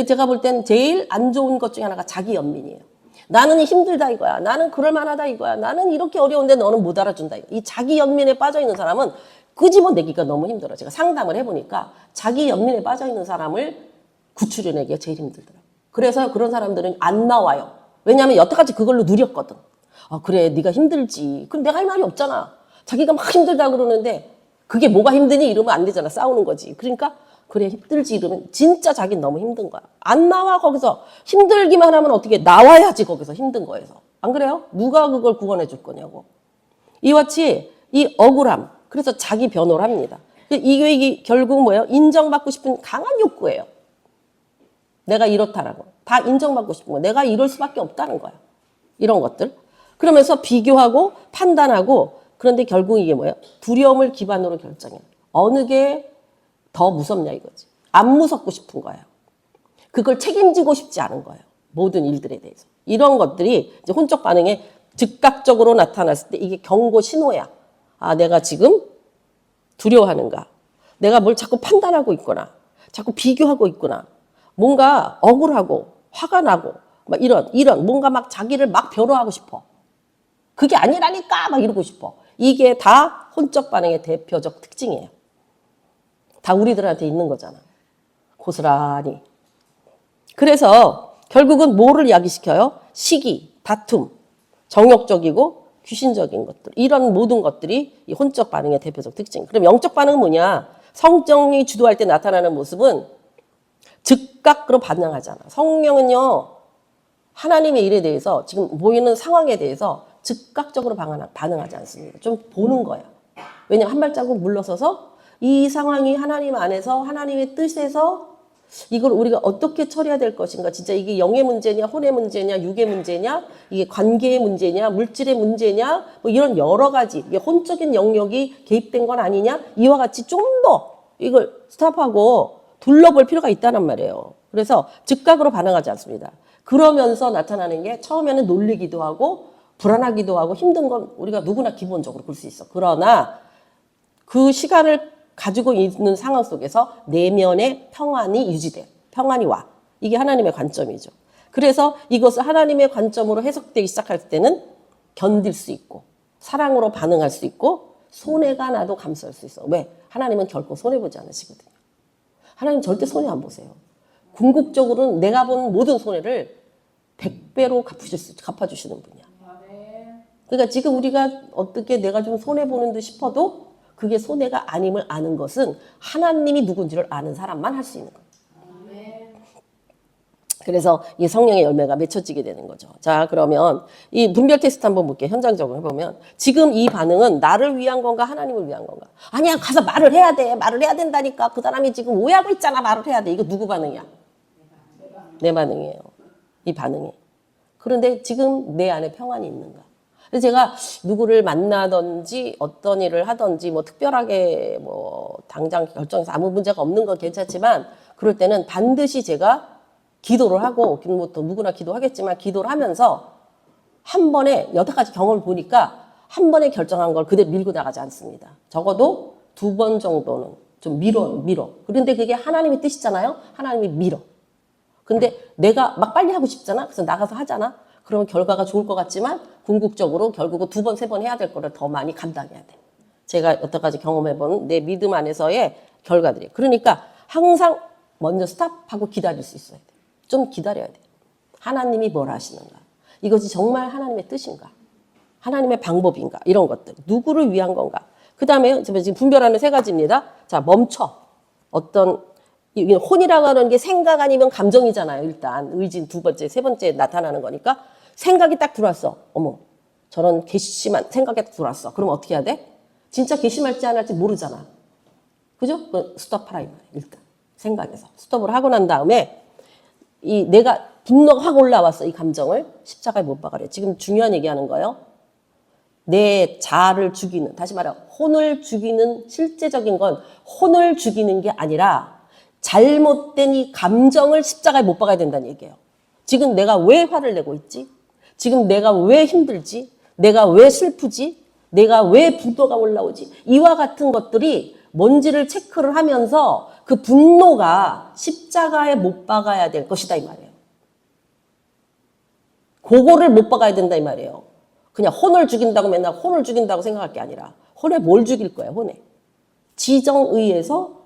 제가 볼 땐 제일 안 좋은 것 중에 하나가 자기 연민이에요. 나는 힘들다 이거야. 나는 그럴만하다 이거야. 나는 이렇게 어려운데 너는 못 알아준다. 이 자기 연민에 빠져있는 사람은 끄집어내기가 너무 힘들어. 제가 상담을 해보니까 자기 연민에 빠져있는 사람을 구출해내기가 제일 힘들더라고요. 그래서 그런 사람들은 안 나와요. 왜냐하면 여태까지 그걸로 누렸거든. 그래 네가 힘들지. 그럼 내가 할 말이 없잖아. 자기가 막 힘들다 그러는데 그게 뭐가 힘드니 이러면 안 되잖아. 싸우는 거지. 그러니까 그래 힘들지 이러면 진짜 자기는 너무 힘든 거야. 안 나와 거기서. 힘들기만 하면 어떻게 나와야지 거기서 힘든 거에서. 안 그래요? 누가 그걸 구원해 줄 거냐고. 이와 같이 이 억울함. 그래서 자기 변호를 합니다. 이게 결국 뭐예요? 인정받고 싶은 강한 욕구예요. 내가 이렇다라고. 다 인정받고 싶은 거야. 내가 이럴 수밖에 없다는 거야. 이런 것들. 그러면서 비교하고 판단하고 그런데 결국 이게 뭐예요? 두려움을 기반으로 결정해. 어느 게 더 무섭냐 이거지. 안 무섭고 싶은 거예요. 그걸 책임지고 싶지 않은 거예요. 모든 일들에 대해서. 이런 것들이 이제 혼적 반응에 즉각적으로 나타났을 때 이게 경고 신호야. 내가 지금 두려워하는가. 내가 뭘 자꾸 판단하고 있구나. 자꾸 비교하고 있구나. 뭔가 억울하고 화가 나고 막 이런 뭔가 막 자기를 막 변호하고 싶어. 그게 아니라니까 막 이러고 싶어. 이게 다 혼적 반응의 대표적 특징이에요. 다 우리들한테 있는 거잖아. 고스란히. 그래서 결국은 뭐를 야기시켜요? 시기, 다툼, 정욕적이고 귀신적인 것들. 이런 모든 것들이 이 혼적 반응의 대표적 특징. 그럼 영적 반응은 뭐냐? 성령이 주도할 때 나타나는 모습은 즉각으로 반응하잖아. 성령은요. 하나님의 일에 대해서 지금 보이는 상황에 대해서 즉각적으로 반응하지 않습니다. 좀 보는 거야. 왜냐하면 한 발자국 물러서서 이 상황이 하나님 안에서 하나님의 뜻에서 이걸 우리가 어떻게 처리해야 될 것인가. 진짜 이게 영의 문제냐, 혼의 문제냐, 육의 문제냐, 이게 관계의 문제냐, 물질의 문제냐, 뭐 이런 여러 가지 이게 혼적인 영역이 개입된 건 아니냐. 이와 같이 좀 더 이걸 스탑하고 둘러볼 필요가 있다는 말이에요. 그래서 즉각으로 반응하지 않습니다. 그러면서 나타나는 게 처음에는 놀리기도 하고 불안하기도 하고 힘든 건 우리가 누구나 기본적으로 그럴 수 있어. 그러나 그 시간을 가지고 있는 상황 속에서 내면의 평안이 유지돼. 평안이 와. 이게 하나님의 관점이죠. 그래서 이것을 하나님의 관점으로 해석되기 시작할 때는 견딜 수 있고 사랑으로 반응할 수 있고 손해가 나도 감수할 수 있어. 왜? 하나님은 결코 손해보지 않으시거든요. 하나님 절대 손해 안 보세요. 궁극적으로는 내가 본 모든 손해를 100배로 갚아주시는 분이야. 그러니까 지금 우리가 어떻게 내가 좀 손해보는 듯 싶어도 그게 손해가 아님을 아는 것은 하나님이 누군지를 아는 사람만 할 수 있는 거예요. 그래서 이 성령의 열매가 맺혀지게 되는 거죠. 자, 그러면 이 분별 테스트 한번 볼게요. 현장적으로 해보면 지금 이 반응은 나를 위한 건가 하나님을 위한 건가? 아니야, 가서 말을 해야 돼. 말을 해야 된다니까. 그 사람이 지금 오해하고 있잖아. 말을 해야 돼. 이거 누구 반응이야? 내 반응이에요. 이 반응이. 그런데 지금 내 안에 평안이 있는가? 그래서 제가 누구를 만나든지 어떤 일을 하든지 뭐 특별하게 뭐 당장 결정해서 아무 문제가 없는 건 괜찮지만 그럴 때는 반드시 제가 기도를 하고 뭐 또 누구나 기도하겠지만 기도를 하면서 한 번에 여태까지 경험을 보니까 한 번에 결정한 걸 그대로 밀고 나가지 않습니다. 적어도 2번 정도는 좀 밀어. 그런데 그게 하나님의 뜻이잖아요. 하나님이 밀어. 근데 내가 막 빨리 하고 싶잖아. 그래서 나가서 하잖아. 그러면 결과가 좋을 것 같지만 궁극적으로 결국은 2번, 3번 해야 될 거를 더 많이 감당해야 돼. 제가 여태까지 경험해본 내 믿음 안에서의 결과들이. 그러니까 항상 먼저 스탑하고 기다릴 수 있어야 돼. 좀 기다려야 돼. 하나님이 뭘 하시는가? 이것이 정말 하나님의 뜻인가? 하나님의 방법인가? 이런 것들. 누구를 위한 건가? 그 다음에 지금 분별하는 3가지입니다. 자, 멈춰. 이게 혼이라고 하는 게 생각 아니면 감정이잖아요. 일단 의진 2번째, 3번째 나타나는 거니까 생각이 딱 들어왔어. 어머, 저런 괘씸한 생각이 딱 들어왔어. 그럼 어떻게 해야 돼? 진짜 괘씸할지 안 할지 모르잖아. 그죠? 스톱하라 이 말이야. 일단 생각에서 스톱을 하고 난 다음에 내가 분노가 확 올라왔어. 이 감정을 십자가에 못 박아래. 지금 중요한 얘기하는 거예요. 내 자아를 죽이는, 다시 말해 혼을 죽이는, 실제적인 건 혼을 죽이는 게 아니라 잘못된 이 감정을 십자가에 못 박아야 된다는 얘기예요. 지금 내가 왜 화를 내고 있지? 지금 내가 왜 힘들지? 내가 왜 슬프지? 내가 왜 분노가 올라오지? 이와 같은 것들이 뭔지를 체크를 하면서 그 분노가 십자가에 못 박아야 될 것이다 이 말이에요. 그거를 못 박아야 된다 이 말이에요. 그냥 혼을 죽인다고 맨날 혼을 죽인다고 생각할 게 아니라 혼에 뭘 죽일 거야, 혼에. 지정의에서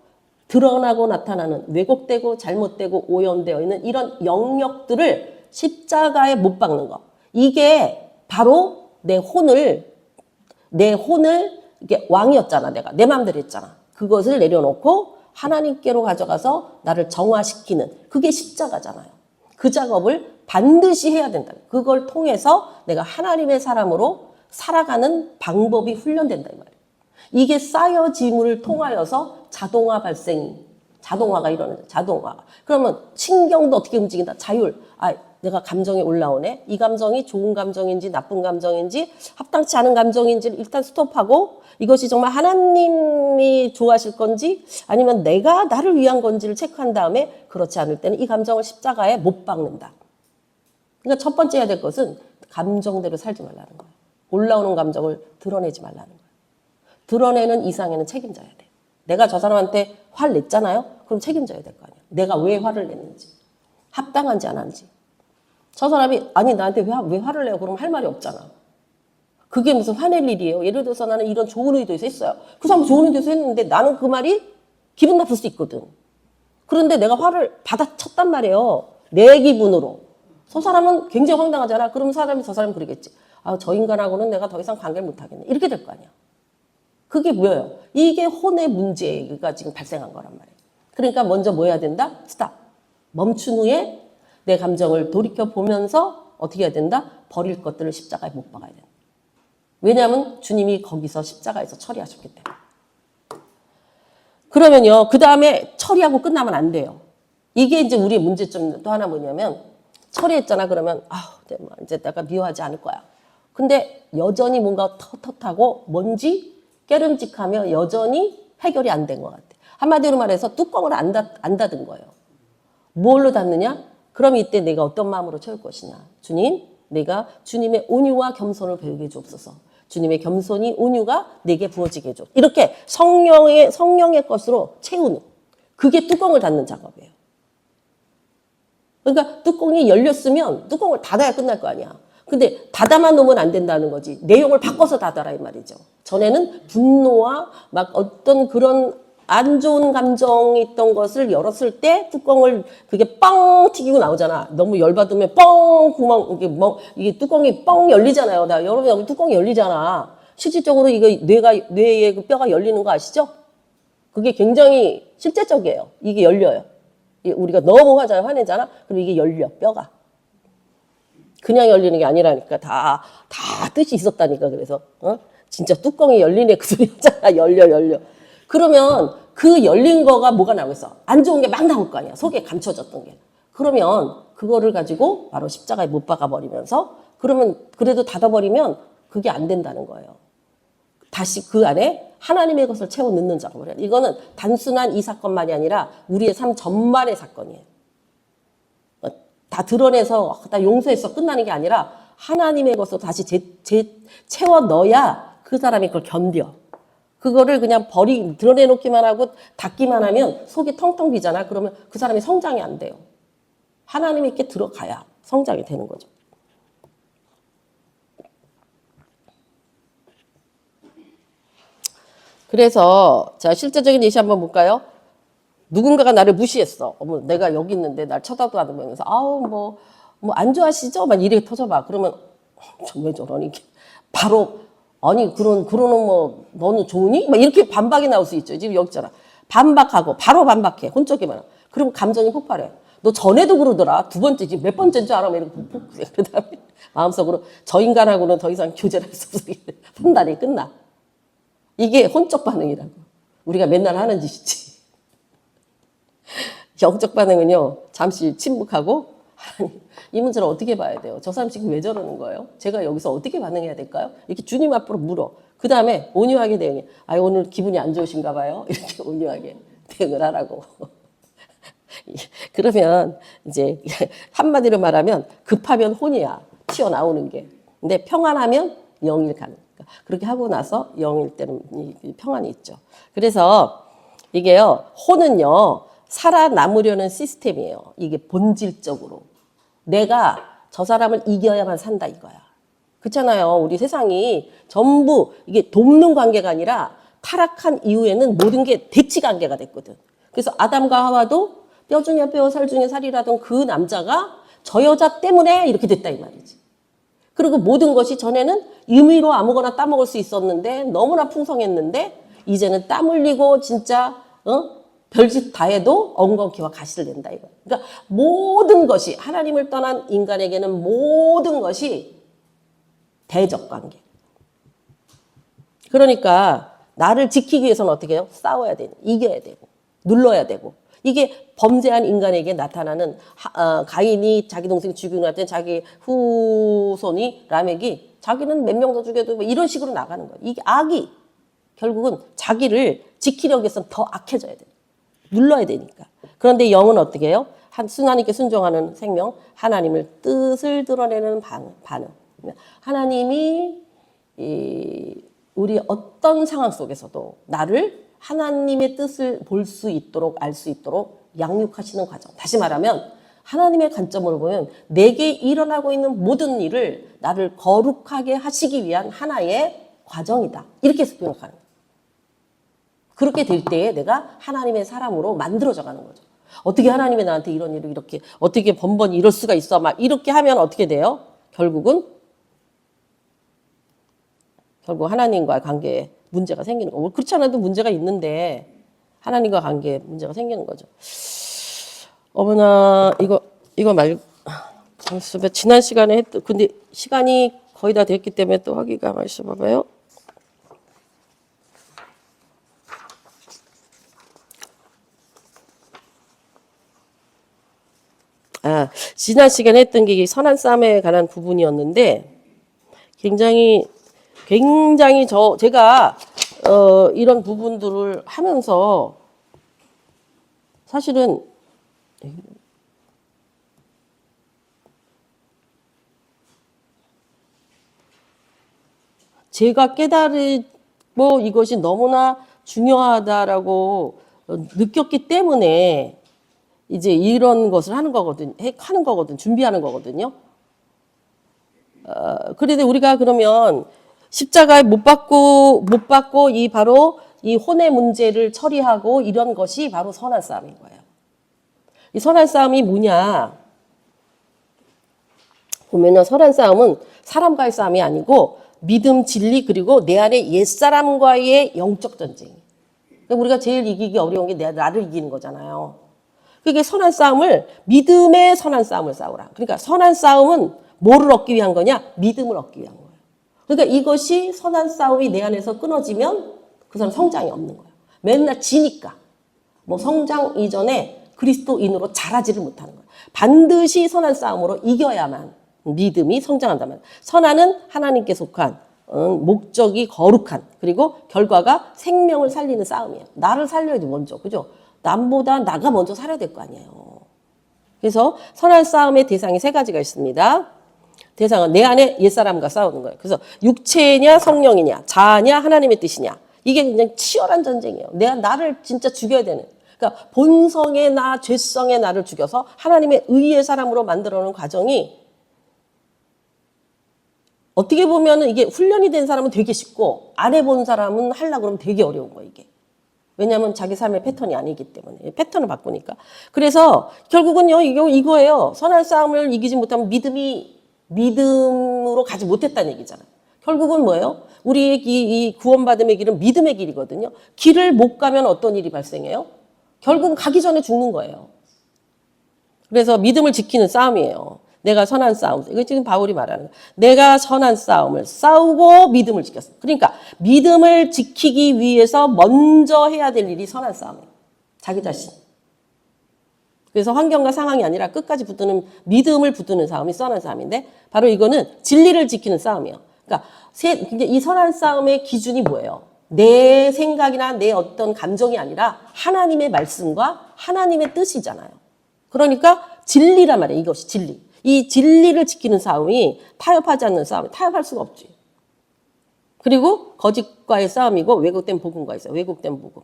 드러나고 나타나는 왜곡되고 잘못되고 오염되어 있는 이런 영역들을 십자가에 못 박는 거. 이게 바로 내 혼을 이게 왕이었잖아, 내가. 내 마음대로 했잖아. 그것을 내려놓고 하나님께로 가져가서 나를 정화시키는 그게 십자가잖아요. 그 작업을 반드시 해야 된다. 그걸 통해서 내가 하나님의 사람으로 살아가는 방법이 훈련된다 이 말이에요. 이게 쌓여짐을 통하여서 자동화가 일어나요. 자동화가. 그러면 신경도 어떻게 움직인다? 자율. 내가 감정이 올라오네. 이 감정이 좋은 감정인지 나쁜 감정인지 합당치 않은 감정인지를 일단 스톱하고 이것이 정말 하나님이 좋아하실 건지 아니면 내가 나를 위한 건지를 체크한 다음에 그렇지 않을 때는 이 감정을 십자가에 못 박는다. 그러니까 첫 번째 해야 될 것은 감정대로 살지 말라는 거예요. 올라오는 감정을 드러내지 말라는 거예요. 드러내는 이상에는 책임져야 돼. 내가 저 사람한테 화를 냈잖아요. 그럼 책임져야 될 거 아니야. 내가 왜 화를 냈는지. 합당한지 안 한지. 저 사람이 아니 나한테 왜 화를 내요? 그러면 할 말이 없잖아. 그게 무슨 화낼 일이에요. 예를 들어서 나는 이런 좋은 의도에서 했어요. 그 사람 좋은 의도에서 했는데 나는 그 말이 기분 나쁠 수 있거든. 그런데 내가 화를 받아쳤단 말이에요. 내 기분으로. 저 사람은 굉장히 황당하잖아. 그럼 저 사람은 그러겠지. 저 인간하고는 내가 더 이상 관계를 못 하겠네. 이렇게 될 거 아니야. 그게 뭐예요? 이게 혼의 문제가 지금 발생한 거란 말이에요. 그러니까 먼저 뭐 해야 된다? 스탑. 멈춘 후에 내 감정을 돌이켜보면서 어떻게 해야 된다? 버릴 것들을 십자가에 못 박아야 된다. 왜냐하면 주님이 거기서 십자가에서 처리하셨기 때문에. 그러면요, 그 다음에 처리하고 끝나면 안 돼요. 이게 이제 우리의 문제점 또 하나 뭐냐면, 처리했잖아. 그러면, 이제 내가 미워하지 않을 거야. 근데 여전히 뭔가 텁텁하고 뭔지 깨름직하며 여전히 해결이 안 된 것 같아. 한마디로 말해서 뚜껑을 안 닫은 거예요. 뭘로 닫느냐? 그럼 이때 내가 어떤 마음으로 채울 것이냐? 주님, 내가 주님의 온유와 겸손을 배우게 주옵소서. 주님의 겸손이 온유가 내게 부어지게 해줘. 이렇게 성령의 것으로 채우는. 그게 뚜껑을 닫는 작업이에요. 그러니까 뚜껑이 열렸으면 뚜껑을 닫아야 끝날 거 아니야. 근데 닫아만 놓으면 안 된다는 거지. 내용을 바꿔서 닫아라 이 말이죠. 전에는 분노와 막 어떤 그런 안 좋은 감정이 있던 것을 열었을 때 뚜껑을 그게 뻥 튀기고 나오잖아. 너무 열받으면 뻥 구멍 이게 뚜껑이 뻥 열리잖아요. 여러분 여기 뚜껑이 열리잖아. 실질적으로 이거 뇌의 그 뼈가 열리는 거 아시죠? 그게 굉장히 실제적이에요. 이게 열려요. 우리가 너무 화내잖아. 그럼 이게 열려 뼈가. 그냥 열리는 게 아니라니까 다 뜻이 있었다니까. 그래서 진짜 뚜껑이 열리네 그 소리잖아. 열려. 그러면 그 열린 거가 뭐가 나오겠어? 안 좋은 게 막 나올 거 아니야. 속에 감춰졌던 게. 그러면 그거를 가지고 바로 십자가에 못 박아버리면서 그러면 그래도 닫아버리면 그게 안 된다는 거예요. 다시 그 안에 하나님의 것을 채워 넣는 작업을 해요. 이거는 단순한 이 사건만이 아니라 우리의 삶 전반의 사건이에요. 다 드러내서 다 용서해서 끝나는 게 아니라 하나님의 것을 다시 채워 넣어야 그 사람이 그걸 견뎌. 그거를 그냥 드러내놓기만 하고 닫기만 하면 속이 텅텅 비잖아. 그러면 그 사람이 성장이 안 돼요. 하나님이 이렇게 들어가야 성장이 되는 거죠. 그래서 자, 실제적인 예시 한번 볼까요? 누군가가 나를 무시했어. 어머, 내가 여기 있는데 날 쳐다도 안 보면서 아우 뭐 안 좋아하시죠? 막 이렇게 터져봐. 그러면 왜 저러니? 바로 아니 그러는 뭐 너는 좋으니? 막 이렇게 반박이 나올 수 있죠. 지금 여기 있잖아. 반박하고 바로 반박해. 혼적이만. 그럼 감정이 폭발해. 너 전에도 그러더라. 두 번째 지금 몇 번째인 줄 알아? 이렇게 그다음에 마음속으로 저 인간하고는 더 이상 교제를 할 수 없어. 판단이 끝나. 이게 혼적 반응이라고. 우리가 맨날 하는 짓이지. 영적 반응은요. 잠시 침묵하고 하나님 이 문제를 어떻게 봐야 돼요? 저 사람 지금 왜 저러는 거예요? 제가 여기서 어떻게 반응해야 될까요? 이렇게 주님 앞으로 물어. 그 다음에 온유하게 대응해. 아 오늘 기분이 안 좋으신가 봐요. 이렇게 온유하게 대응을 하라고. 그러면 이제 한마디로 말하면 급하면 혼이야. 튀어나오는 게. 근데 평안하면 영일 가능. 그렇게 하고 나서 영일 때는 평안이 있죠. 그래서 이게요. 혼은요. 살아남으려는 시스템이에요. 이게 본질적으로. 내가 저 사람을 이겨야만 산다 이거야. 그렇잖아요. 우리 세상이 전부 이게 돕는 관계가 아니라 타락한 이후에는 모든 게 대치 관계가 됐거든. 그래서 아담과 하와도 뼈 중에 뼈, 살 중에 살이라던 그 남자가 저 여자 때문에 이렇게 됐다 이 말이지. 그리고 모든 것이 전에는 임의로 아무거나 따먹을 수 있었는데 너무나 풍성했는데 이제는 땀 흘리고 진짜 별짓 다 해도 엉겅퀴와 가시를 낸다 이거. 그러니까 모든 것이 하나님을 떠난 인간에게는 모든 것이 대적 관계. 그러니까 나를 지키기 위해서는 어떻게 해요? 싸워야 되고 이겨야 되고 눌러야 되고 이게 범죄한 인간에게 나타나는 가인이 자기 동생 죽이고 났더니 자기 후손이 라멕이 자기는 몇 명 더 죽여도 뭐 이런 식으로 나가는 거예요. 이게 악이 결국은 자기를 지키려고 해서는 더 악해져야 돼요. 눌러야 되니까. 그런데 영은 어떻게 해요? 하나님께 순종하는 생명, 하나님을 뜻을 드러내는 반응. 하나님이 우리 어떤 상황 속에서도 나를 하나님의 뜻을 볼 수 있도록 알 수 있도록 양육하시는 과정. 다시 말하면 하나님의 관점으로 보면 내게 일어나고 있는 모든 일을 나를 거룩하게 하시기 위한 하나의 과정이다. 이렇게 생각하는 거예요. 그렇게 될 때에 내가 하나님의 사람으로 만들어져 가는 거죠. 어떻게 하나님이 나한테 이런 일을 이렇게 어떻게 번번이 이럴 수가 있어? 막 이렇게 하면 어떻게 돼요? 결국 하나님과의 관계에 문제가 생기는 거고 그렇지 않아도 문제가 있는데 하나님과 관계에 문제가 생기는 거죠. 어머나 이거 말고 지난 시간에 했던 근데 시간이 거의 다 됐기 때문에 또 하기가 말씀 봐봐요. 지난 시간에 했던 게 선한 싸움에 관한 부분이었는데 굉장히 제가 이런 부분들을 하면서 사실은 제가 깨달고 이것이 너무나 중요하다라고 느꼈기 때문에 이제 이런 것을 하는 거거든, 준비하는 거거든요. 그런데 우리가 그러면 십자가에 못 박고 바로 이 혼의 문제를 처리하고 이런 것이 바로 선한 싸움인 거예요. 이 선한 싸움이 뭐냐? 보면요, 선한 싸움은 사람과의 싸움이 아니고 믿음, 진리 그리고 내 안에 옛사람과의 영적 전쟁. 그러니까 우리가 제일 이기기 어려운 게 나를 이기는 거잖아요. 그게 선한 싸움을 믿음의 선한 싸움을 싸우라. 그러니까 선한 싸움은 뭐를 얻기 위한 거냐? 믿음을 얻기 위한 거예요. 그러니까 이것이 선한 싸움이 내 안에서 끊어지면 그 사람 성장이 없는 거예요. 맨날 지니까. 뭐 성장 이전에 그리스도인으로 자라지를 못하는 거예요. 반드시 선한 싸움으로 이겨야만 믿음이 성장한다면. 선한은 하나님께 속한 목적이 거룩한 그리고 결과가 생명을 살리는 싸움이에요. 나를 살려야지 먼저. 그죠? 남보다 나가 먼저 살아야 될 거 아니에요. 그래서 선한 싸움의 대상이 세 가지가 있습니다. 대상은 내 안에 옛사람과 싸우는 거예요. 그래서 육체냐 성령이냐 자아냐 하나님의 뜻이냐 이게 그냥 치열한 전쟁이에요. 내가 나를 진짜 죽여야 되는. 그러니까 본성의 나, 죄성의 나를 죽여서 하나님의 의의 사람으로 만들어놓은 과정이 어떻게 보면 이게 훈련이 된 사람은 되게 쉽고 안 해본 사람은 하려고 그러면 되게 어려운 거예요, 이게. 왜냐하면 자기 삶의 패턴이 아니기 때문에. 패턴을 바꾸니까. 그래서 결국은요, 이거예요. 선한 싸움을 이기지 못하면 믿음으로 가지 못했다는 얘기잖아요. 결국은 뭐예요? 우리의 이 구원받음의 길은 믿음의 길이거든요. 길을 못 가면 어떤 일이 발생해요? 결국은 가기 전에 죽는 거예요. 그래서 믿음을 지키는 싸움이에요. 내가 선한 싸움. 이거 지금 바울이 말하는 거예요. 내가 선한 싸움을 싸우고 믿음을 지켰어. 그러니까 믿음을 지키기 위해서 먼저 해야 될 일이 선한 싸움이에요. 자기 자신. 그래서 환경과 상황이 아니라 끝까지 붙드는 믿음을 붙드는 싸움이 선한 싸움인데 바로 이거는 진리를 지키는 싸움이에요. 그러니까 이 선한 싸움의 기준이 뭐예요? 내 생각이나 내 어떤 감정이 아니라 하나님의 말씀과 하나님의 뜻이잖아요. 그러니까 진리란 말이에요. 이것이 진리. 이 진리를 지키는 싸움이 타협하지 않는 싸움이 타협할 수가 없지. 그리고 거짓과의 싸움이고 왜곡된 복음과 있어요. 왜곡된 복음.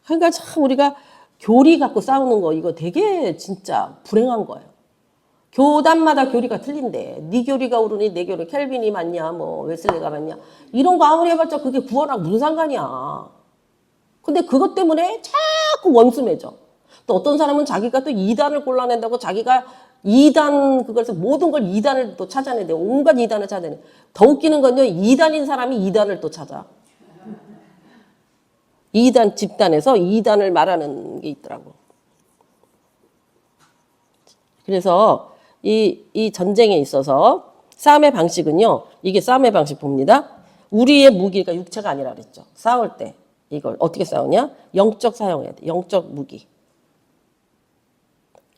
그러니까 참 우리가 교리 갖고 싸우는 거 이거 되게 진짜 불행한 거예요. 교단마다 교리가 틀린데 네 교리가 옳으니 내 교리 켈빈이 맞냐 뭐 웨슬리가 맞냐 이런 거 아무리 해봤자 그게 구원하고 무슨 상관이야. 근데 그것 때문에 자꾸 원수 맺어. 또 어떤 사람은 자기가 또 이단을 골라낸다고 자기가 이단 그것을 모든 걸 이단을 또 찾아내대. 온갖 이단을 찾아내. 더 웃기는 건요. 이단인 사람이 이단을 또 찾아. 이단 집단에서 이단을 말하는 게 있더라고. 그래서 이 전쟁에 있어서 싸움의 방식은요. 이게 싸움의 방식 봅니다. 우리의 무기가 육체가 아니라 그랬죠. 싸울 때 이걸 어떻게 싸우냐? 영적 사용해야 돼. 영적 무기.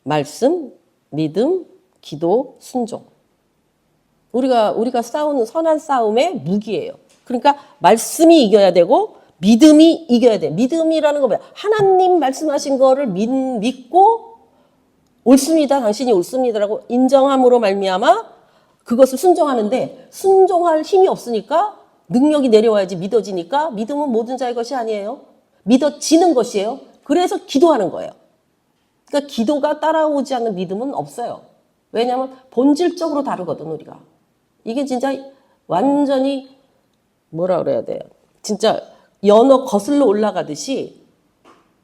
말씀, 믿음, 기도, 순종. 우리가 싸우는 선한 싸움의 무기예요. 그러니까 말씀이 이겨야 되고 믿음이 이겨야 돼. 믿음이라는 거 뭐야? 하나님 말씀하신 거를 믿고 옳습니다. 당신이 옳습니다라고 인정함으로 말미암아 그것을 순종하는데 순종할 힘이 없으니까 능력이 내려와야지 믿어지니까 믿음은 모든 자의 것이 아니에요. 믿어지는 것이에요. 그래서 기도하는 거예요. 그러니까 기도가 따라오지 않는 믿음은 없어요. 왜냐하면 본질적으로 다르거든 우리가. 이게 진짜 완전히 뭐라 그래야 돼요. 진짜 연어 거슬러 올라가듯이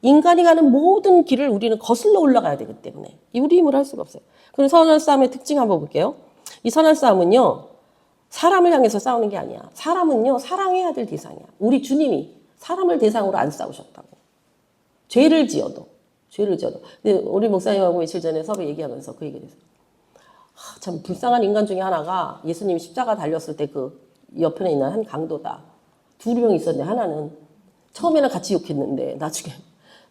인간이 가는 모든 길을 우리는 거슬러 올라가야 되기 때문에 우리 힘으로 할 수가 없어요. 그럼 선한 싸움의 특징 한번 볼게요. 이 선한 싸움은요. 사람을 향해서 싸우는 게 아니야. 사람은요. 사랑해야 될 대상이야. 우리 주님이 사람을 대상으로 안 싸우셨다고. 죄를 지어도. 근데 우리 목사님하고 며칠 전에 서로 얘기하면서 그 얘기를 했어요. 참 불쌍한 인간 중에 하나가 예수님이 십자가 달렸을 때 그 옆에 있는 한 강도다. 두 명이 있었는데 하나는 처음에는 같이 욕했는데 나중에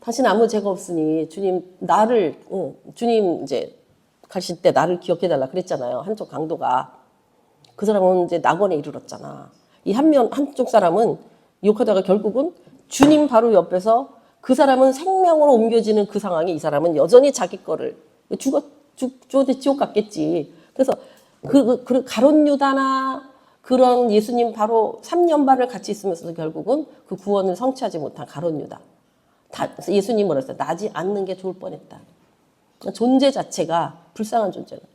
당신 아무 죄가 없으니 주님 이제 가실 때 나를 기억해달라 그랬잖아요. 한쪽 강도가. 그 사람은 이제 낙원에 이르렀잖아. 이 한쪽 사람은 욕하다가 결국은 주님 바로 옆에서 그 사람은 생명으로 옮겨지는 그 상황에 이 사람은 여전히 자기 거를 지옥 갔겠지. 그래서 그 가룟 유다나 그런 예수님 바로 3년 반을 같이 있으면서도 결국은 그 구원을 성취하지 못한 가룟 유다. 예수님 뭐라 했어요? 나지 않는 게 좋을 뻔했다. 존재 자체가 불쌍한 존재다.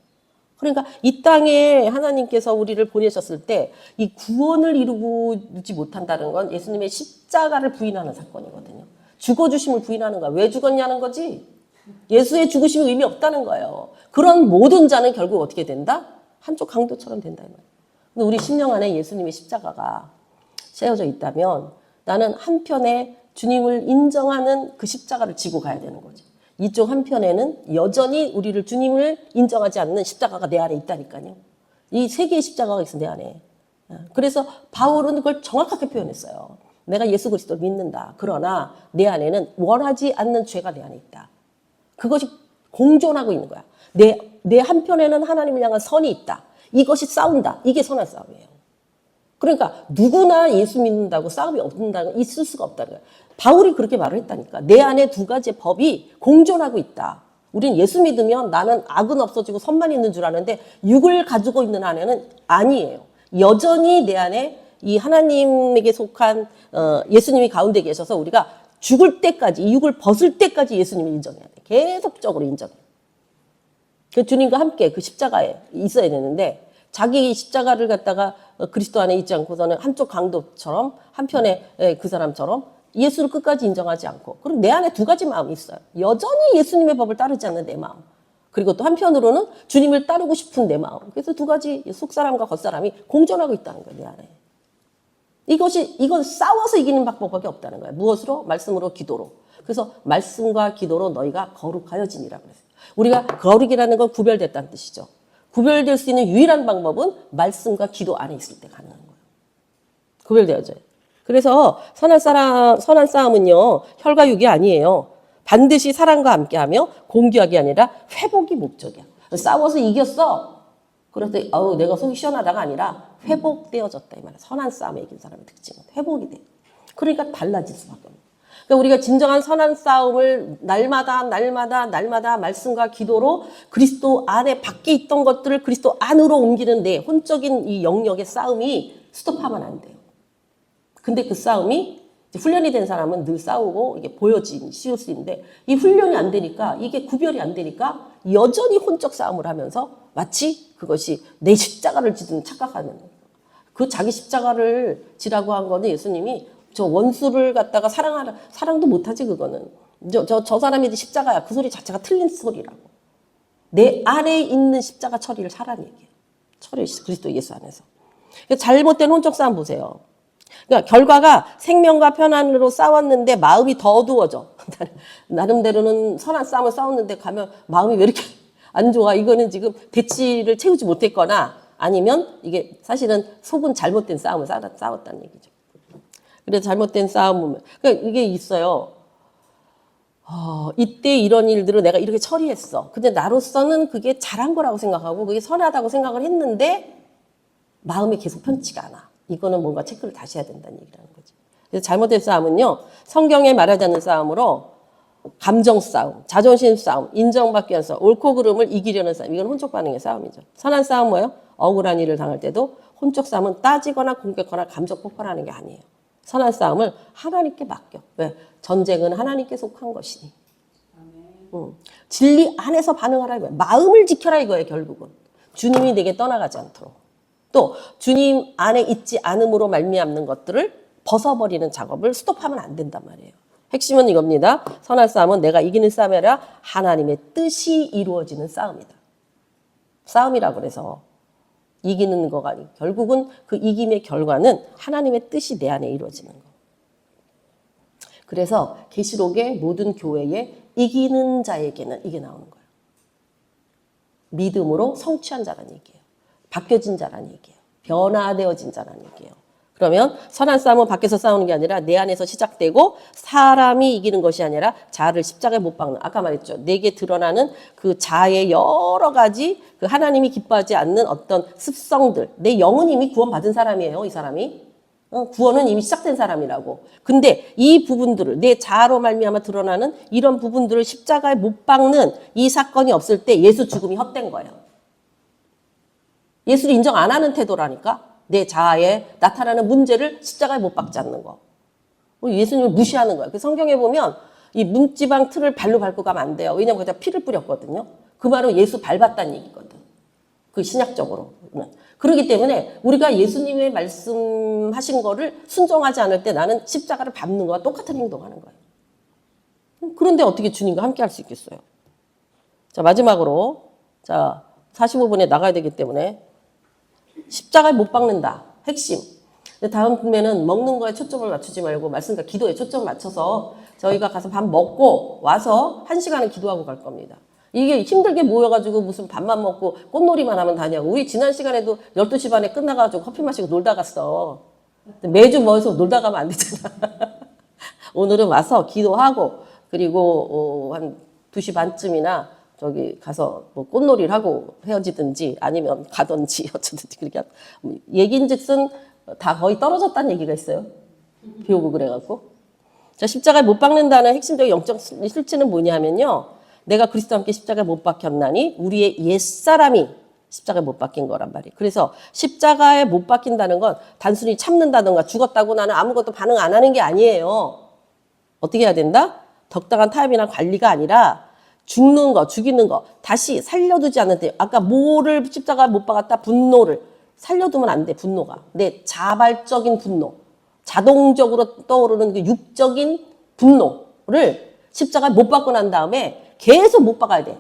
그러니까 이 땅에 하나님께서 우리를 보내셨을 때 이 구원을 이루지 못한다는 건 예수님의 십자가를 부인하는 사건이거든요. 죽어주심을 부인하는 거야. 왜 죽었냐는 거지. 예수의 죽으심이 의미 없다는 거예요. 그런 모든 자는 결국 어떻게 된다? 한쪽 강도처럼 된다. 근데 우리 심령 안에 예수님의 십자가가 세워져 있다면 나는 한편에 주님을 인정하는 그 십자가를 지고 가야 되는 거지. 이쪽 한편에는 여전히 우리를 주님을 인정하지 않는 십자가가 내 안에 있다니까요. 이 세 개의 십자가가 있어 내 안에. 그래서 바울은 그걸 정확하게 표현했어요. 내가 예수 그리스도를 믿는다. 그러나 내 안에는 원하지 않는 죄가 내 안에 있다. 그것이 공존하고 있는 거야. 내 한편에는 하나님을 향한 선이 있다. 이것이 싸운다. 이게 선한 싸움이에요. 그러니까 누구나 예수 믿는다고 싸움이 없는다는 있을 수가 없다는 거야. 바울이 그렇게 말을 했다니까. 내 안에 두 가지의 법이 공존하고 있다. 우린 예수 믿으면 나는 악은 없어지고 선만 있는 줄 아는데 육을 가지고 있는 안에는 아니에요. 여전히 내 안에 이 하나님에게 속한 예수님이 가운데 계셔서 우리가 죽을 때까지, 이 육을 벗을 때까지 예수님을 인정해야 돼. 계속적으로 인정해. 그 주님과 함께 그 십자가에 있어야 되는데 자기 십자가를 갖다가 그리스도 안에 있지 않고서는 한쪽 강도처럼 한편에 그 사람처럼 예수를 끝까지 인정하지 않고, 그럼 내 안에 두 가지 마음이 있어요. 여전히 예수님의 법을 따르지 않는 내 마음, 그리고 또 한편으로는 주님을 따르고 싶은 내 마음. 그래서 두 가지 속사람과 겉사람이 공존하고 있다는 거예요, 내 안에. 이건 싸워서 이기는 방법밖에 없다는 거예요. 무엇으로? 말씀으로, 기도로. 그래서 말씀과 기도로 너희가 거룩하여지니라 그랬어요. 우리가 거룩이라는 건 구별됐다는 뜻이죠. 구별될 수 있는 유일한 방법은 말씀과 기도 안에 있을 때 가능한 거예요. 구별되어져요. 그래서 선한 싸움은요, 혈과 육이 아니에요. 반드시 사랑과 함께하며 공교하기 아니라 회복이 목적이야. 싸워서 이겼어. 그랬더니 내가 속이 시원하다가 아니라 회복되어졌다 이 말이야. 선한 싸움에 이긴 사람의 특징은 회복이 돼. 그러니까 달라질 수밖에 없는. 그러니까 우리가 진정한 선한 싸움을 날마다 말씀과 기도로 그리스도 안에 밖에 있던 것들을 그리스도 안으로 옮기는 데 혼적인 이 영역의 싸움이 스톱하면 안 돼요. 근데 그 싸움이 훈련이 된 사람은 늘 싸우고 이게 쉬울 수 있는데 이 훈련이 안 되니까, 이게 구별이 안 되니까 여전히 혼적 싸움을 하면서 마치 그것이 내 십자가를 지든 착각하는, 그 자기 십자가를 지라고 한 거는 예수님이 저 원수를 갖다가 사랑도 못하지 그거는. 저 사람이 십자가야. 그 소리 자체가 틀린 소리라고. 내 안에 있는 십자가 처리를 하라는 얘기예요. 그리스도 예수 안에서. 잘못된 혼적 싸움 보세요. 그러니까 결과가 생명과 편안으로 싸웠는데 마음이 더 어두워져. 나름대로는 선한 싸움을 싸웠는데 가면 마음이 왜 이렇게 안 좋아. 이거는 지금 대치를 채우지 못했거나 아니면 이게 사실은 속은 잘못된 싸움을 싸웠다는 얘기죠. 그래서 잘못된 싸움은, 그러니까 이게 있어요. 이때 이런 일들을 내가 이렇게 처리했어. 근데 나로서는 그게 잘한 거라고 생각하고 그게 선하다고 생각을 했는데 마음이 계속 편치가 않아. 이거는 뭔가 체크를 다시 해야 된다는 얘기라는 거지. 그래서 잘못된 싸움은요, 성경에 말하지 않는 싸움으로 감정 싸움, 자존심 싸움, 인정받기 위한 싸움, 옳고 그름을 이기려는 싸움, 이건 혼적 반응의 싸움이죠. 선한 싸움은 뭐예요? 억울한 일을 당할 때도 혼적 싸움은 따지거나 공격하거나 감정 폭발하는 게 아니에요. 선한 싸움을 하나님께 맡겨. 왜? 전쟁은 하나님께 속한 것이니. 진리 안에서 반응하라 이거예요. 마음을 지켜라 이거예요, 결국은. 주님이 내게 떠나가지 않도록. 또 주님 안에 있지 않음으로 말미암는 것들을 벗어버리는 작업을 스톱하면 안 된단 말이에요. 핵심은 이겁니다. 선한 싸움은 내가 이기는 싸움이 아니라 하나님의 뜻이 이루어지는 싸움이다. 싸움이라고 그래서 이기는 거가 아니고 결국은 그 이김의 결과는 하나님의 뜻이 내 안에 이루어지는 거. 그래서 계시록의 모든 교회에 이기는 자에게는 이게 나오는 거예요. 믿음으로 성취한 자라는 얘기예요. 바뀌어진 자라는 얘기예요. 변화되어진 자라는 얘기예요. 그러면 선한 싸움은 밖에서 싸우는 게 아니라 내 안에서 시작되고 사람이 이기는 것이 아니라 자아를 십자가에 못 박는, 아까 말했죠. 내게 드러나는 그 자아의 여러 가지 그 하나님이 기뻐하지 않는 어떤 습성들. 내 영은 이미 구원받은 사람이에요, 이 사람이. 구원은 이미 시작된 사람이라고. 근데 이 부분들을 내 자아로 말미암아 드러나는 이런 부분들을 십자가에 못 박는 이 사건이 없을 때 예수 죽음이 헛된 거예요. 예수를 인정 안 하는 태도라니까. 내 자아에 나타나는 문제를 십자가에 못 박지 않는 거. 예수님을 무시하는 거야. 그 성경에 보면 이 문지방 틀을 발로 밟고 가면 안 돼요. 왜냐면 거기다 피를 뿌렸거든요. 그 말은 예수 밟았다는 얘기거든. 그 신약적으로는. 그렇기 때문에 우리가 예수님의 말씀하신 거를 순종하지 않을 때 나는 십자가를 밟는 거와 똑같은 행동하는 거예요. 그런데 어떻게 주님과 함께 할 수 있겠어요? 자, 마지막으로. 자, 45분에 나가야 되기 때문에 십자가에 못 박는다. 핵심. 다음 분에는 먹는 거에 초점을 맞추지 말고 말씀과 기도에 초점을 맞춰서 저희가 가서 밥 먹고 와서 1시간은 기도하고 갈 겁니다. 이게 힘들게 모여가지고 무슨 밥만 먹고 꽃놀이만 하면 다냐고. 우리 지난 시간에도 12시 반에 끝나가지고 커피 마시고 놀다 갔어. 매주 모여서 놀다 가면 안 되잖아. 오늘은 와서 기도하고 그리고 한 2시 반쯤이나 저기 가서 뭐 꽃놀이를 하고 헤어지든지 아니면 가든지 어쩌든지 그렇게 얘기인즉슨 다 거의 떨어졌다는 얘기가 있어요. 비 오고 그래갖고. 자, 십자가에 못 박는다는 핵심적인 영적 실체는 뭐냐면요. 내가 그리스도와 함께 십자가에 못 박혔나니 우리의 옛사람이 십자가에 못 박힌 거란 말이에요. 그래서 십자가에 못 박힌다는 건 단순히 참는다던가 죽었다고 나는 아무것도 반응 안 하는 게 아니에요. 어떻게 해야 된다? 적당한 타협이나 관리가 아니라 죽는 거, 죽이는 거 다시 살려두지 않는데 아까 뭐를 십자가에 못 박았다? 분노를 살려두면 안 돼. 분노가. 내 자발적인 분노. 자동적으로 떠오르는 그 육적인 분노를 십자가에 못 박고 난 다음에 계속 못 박아야 돼.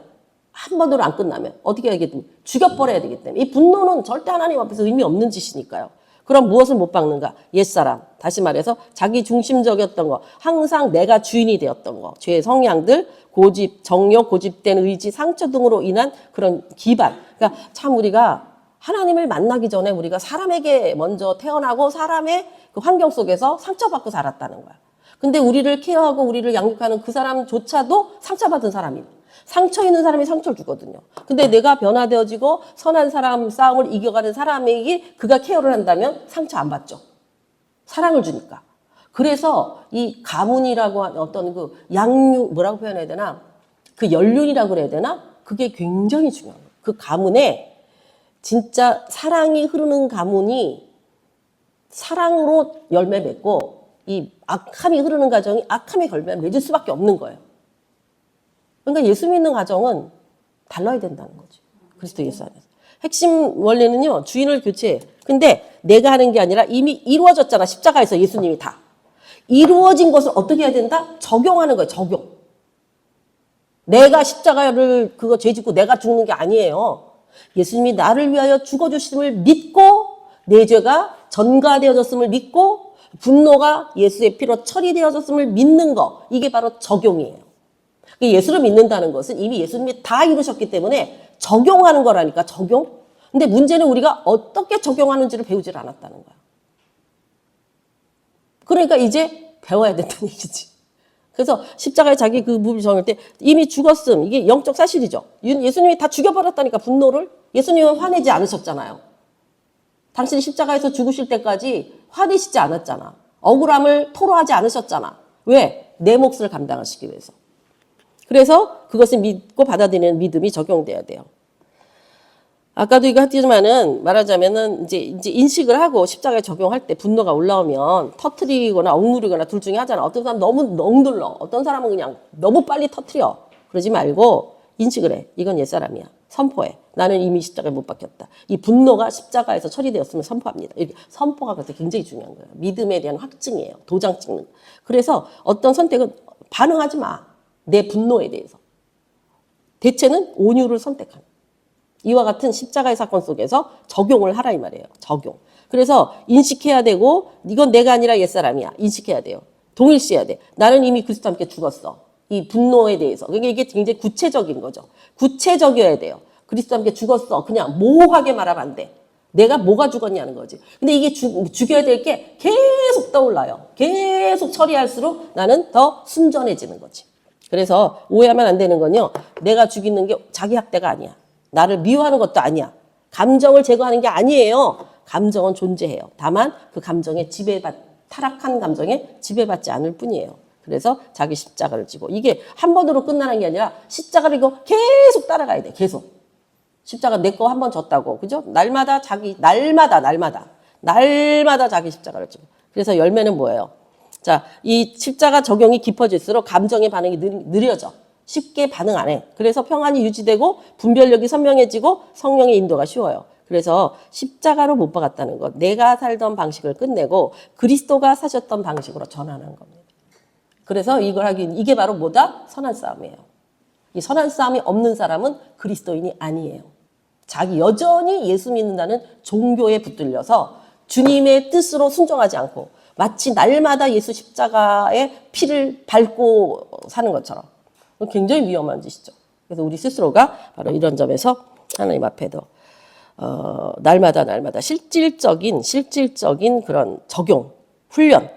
한 번으로 안 끝나면 어떻게 해야겠니? 죽여버려야 되기 때문에 이 분노는 절대 하나님 앞에서 의미 없는 짓이니까요. 그럼 무엇을 못 박는가? 옛사람. 다시 말해서 자기 중심적이었던 거. 항상 내가 주인이 되었던 거. 죄의 성향들, 고집, 정욕, 고집된 의지, 상처 등으로 인한 그런 기반. 그러니까 참 우리가 하나님을 만나기 전에 우리가 사람에게 먼저 태어나고 사람의 그 환경 속에서 상처받고 살았다는 거야. 근데 우리를 케어하고 우리를 양육하는 그 사람조차도 상처받은 사람이에요. 상처 있는 사람이 상처를 주거든요. 근데 내가 변화되어지고 선한 사람 싸움을 이겨가는 사람에게 그가 케어를 한다면 상처 안 받죠. 사랑을 주니까. 그래서 이 가문이라고 하는 어떤 그 양육, 뭐라고 표현해야 되나? 그 연륜이라고 그래야 되나? 그게 굉장히 중요해요. 그 가문에 진짜 사랑이 흐르는 가문이 사랑으로 열매 맺고 이 악함이 흐르는 가정이 악함의 열매 맺을 수밖에 없는 거예요. 그러니까 예수 믿는 가정은 달라야 된다는 거죠. 그리스도 예수 안에서. 핵심 원리는요. 주인을 교체해. 근데 내가 하는 게 아니라 이미 이루어졌잖아. 십자가에서 예수님이 다. 이루어진 것을 어떻게 해야 된다? 적용하는 거예요. 적용. 내가 십자가를 그거 죄 짓고 내가 죽는 게 아니에요. 예수님이 나를 위하여 죽어주심을 믿고 내 죄가 전가되어졌음을 믿고 분노가 예수의 피로 처리되어졌음을 믿는 거. 이게 바로 적용이에요. 예수를 믿는다는 것은 이미 예수님이 다 이루셨기 때문에 적용하는 거라니까. 적용. 근데 문제는 우리가 어떻게 적용하는지를 배우질 않았다는 거야. 그러니까 이제 배워야 된다는 얘기지. 그래서 십자가에 자기 그 무비를 정할 때 이미 죽었음. 이게 영적 사실이죠. 예수님이 다 죽여버렸다니까. 분노를. 예수님은 화내지 않으셨잖아요. 당신이 십자가에서 죽으실 때까지 화내시지 않았잖아. 억울함을 토로하지 않으셨잖아. 왜? 내 몫을 감당하시기 위해서. 그래서 그것을 믿고 받아들이는 믿음이 적용돼야 돼요. 아까도 이거 했지만은 말하자면은 이제 인식을 하고 십자가에 적용할 때 분노가 올라오면 터트리거나 억누르거나 둘 중에 하잖아. 어떤 사람은 너무 억눌러. 어떤 사람은 그냥 너무 빨리 터트려. 그러지 말고 인식을 해. 이건 옛사람이야. 선포해. 나는 이미 십자가에 못 박혔다. 이 분노가 십자가에서 처리되었음을 선포합니다. 이렇게 선포가 그래서 굉장히 중요한 거예요. 믿음에 대한 확증이에요. 도장 찍는. 그래서 어떤 선택은 반응하지 마. 내 분노에 대해서. 대체는 온유를 선택하는. 이와 같은 십자가의 사건 속에서 적용을 하라 이 말이에요. 적용. 그래서 인식해야 되고 이건 내가 아니라 옛사람이야. 인식해야 돼요. 동일시해야 돼. 나는 이미 그리스도와 함께 죽었어. 이 분노에 대해서. 그러니까 이게 굉장히 구체적인 거죠. 구체적이어야 돼요. 그리스도와 함께 죽었어. 그냥 모호하게 말하면 안 돼. 내가 뭐가 죽었냐는 거지. 근데 이게 죽여야 될 게 계속 떠올라요. 계속 처리할수록 나는 더 순전해지는 거지. 그래서 오해하면 안 되는 건요. 내가 죽이는 게 자기 학대가 아니야. 나를 미워하는 것도 아니야. 감정을 제거하는 게 아니에요. 감정은 존재해요. 다만 그 감정에 타락한 감정에 지배받지 않을 뿐이에요. 그래서 자기 십자가를 지고 이게 한 번으로 끝나는 게 아니라 십자가를 이거 계속 따라가야 돼. 계속. 십자가 내 거 한 번 졌다고. 그죠? 날마다 자기 십자가를 지고. 그래서 열매는 뭐예요? 자, 이 십자가 적용이 깊어질수록 감정의 반응이 느려져. 쉽게 반응 안 해. 그래서 평안이 유지되고 분별력이 선명해지고 성령의 인도가 쉬워요. 그래서 십자가로 못 박았다는 것. 내가 살던 방식을 끝내고 그리스도가 사셨던 방식으로 전환하는 겁니다. 그래서 이걸 이게 바로 뭐다? 선한 싸움이에요. 이 선한 싸움이 없는 사람은 그리스도인이 아니에요. 자기 여전히 예수 믿는다는 종교에 붙들려서 주님의 뜻으로 순종하지 않고 마치 날마다 예수 십자가의 피를 밟고 사는 것처럼 굉장히 위험한 짓이죠. 그래서 우리 스스로가 바로 이런 점에서 하나님 앞에도 날마다 실질적인 그런 적용, 훈련,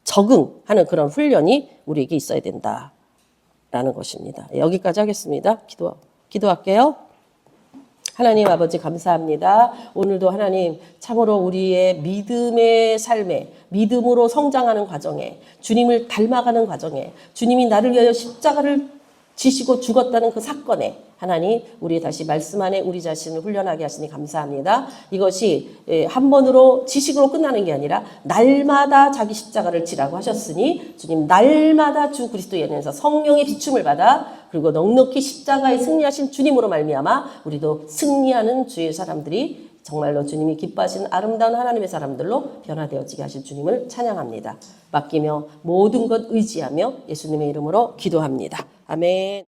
적응하는 그런 훈련이 우리에게 있어야 된다라는 것입니다. 여기까지 하겠습니다. 기도할게요. 하나님 아버지 감사합니다. 오늘도 하나님 참으로 우리의 믿음의 삶에 믿음으로 성장하는 과정에 주님을 닮아가는 과정에 주님이 나를 위하여 십자가를 지시고 죽었다는 그 사건에 하나님 우리 다시 말씀 안에 우리 자신을 훈련하게 하시니 감사합니다. 이것이 한 번으로 지식으로 끝나는 게 아니라 날마다 자기 십자가를 지라고 하셨으니 주님 날마다 주 그리스도의 연에서 성령의 비춤을 받아 그리고 넉넉히 십자가에 승리하신 주님으로 말미암아 우리도 승리하는 주의 사람들이 정말로 주님이 기뻐하시는 아름다운 하나님의 사람들로 변화되어지게 하실 주님을 찬양합니다. 맡기며 모든 것 의지하며 예수님의 이름으로 기도합니다. 아멘.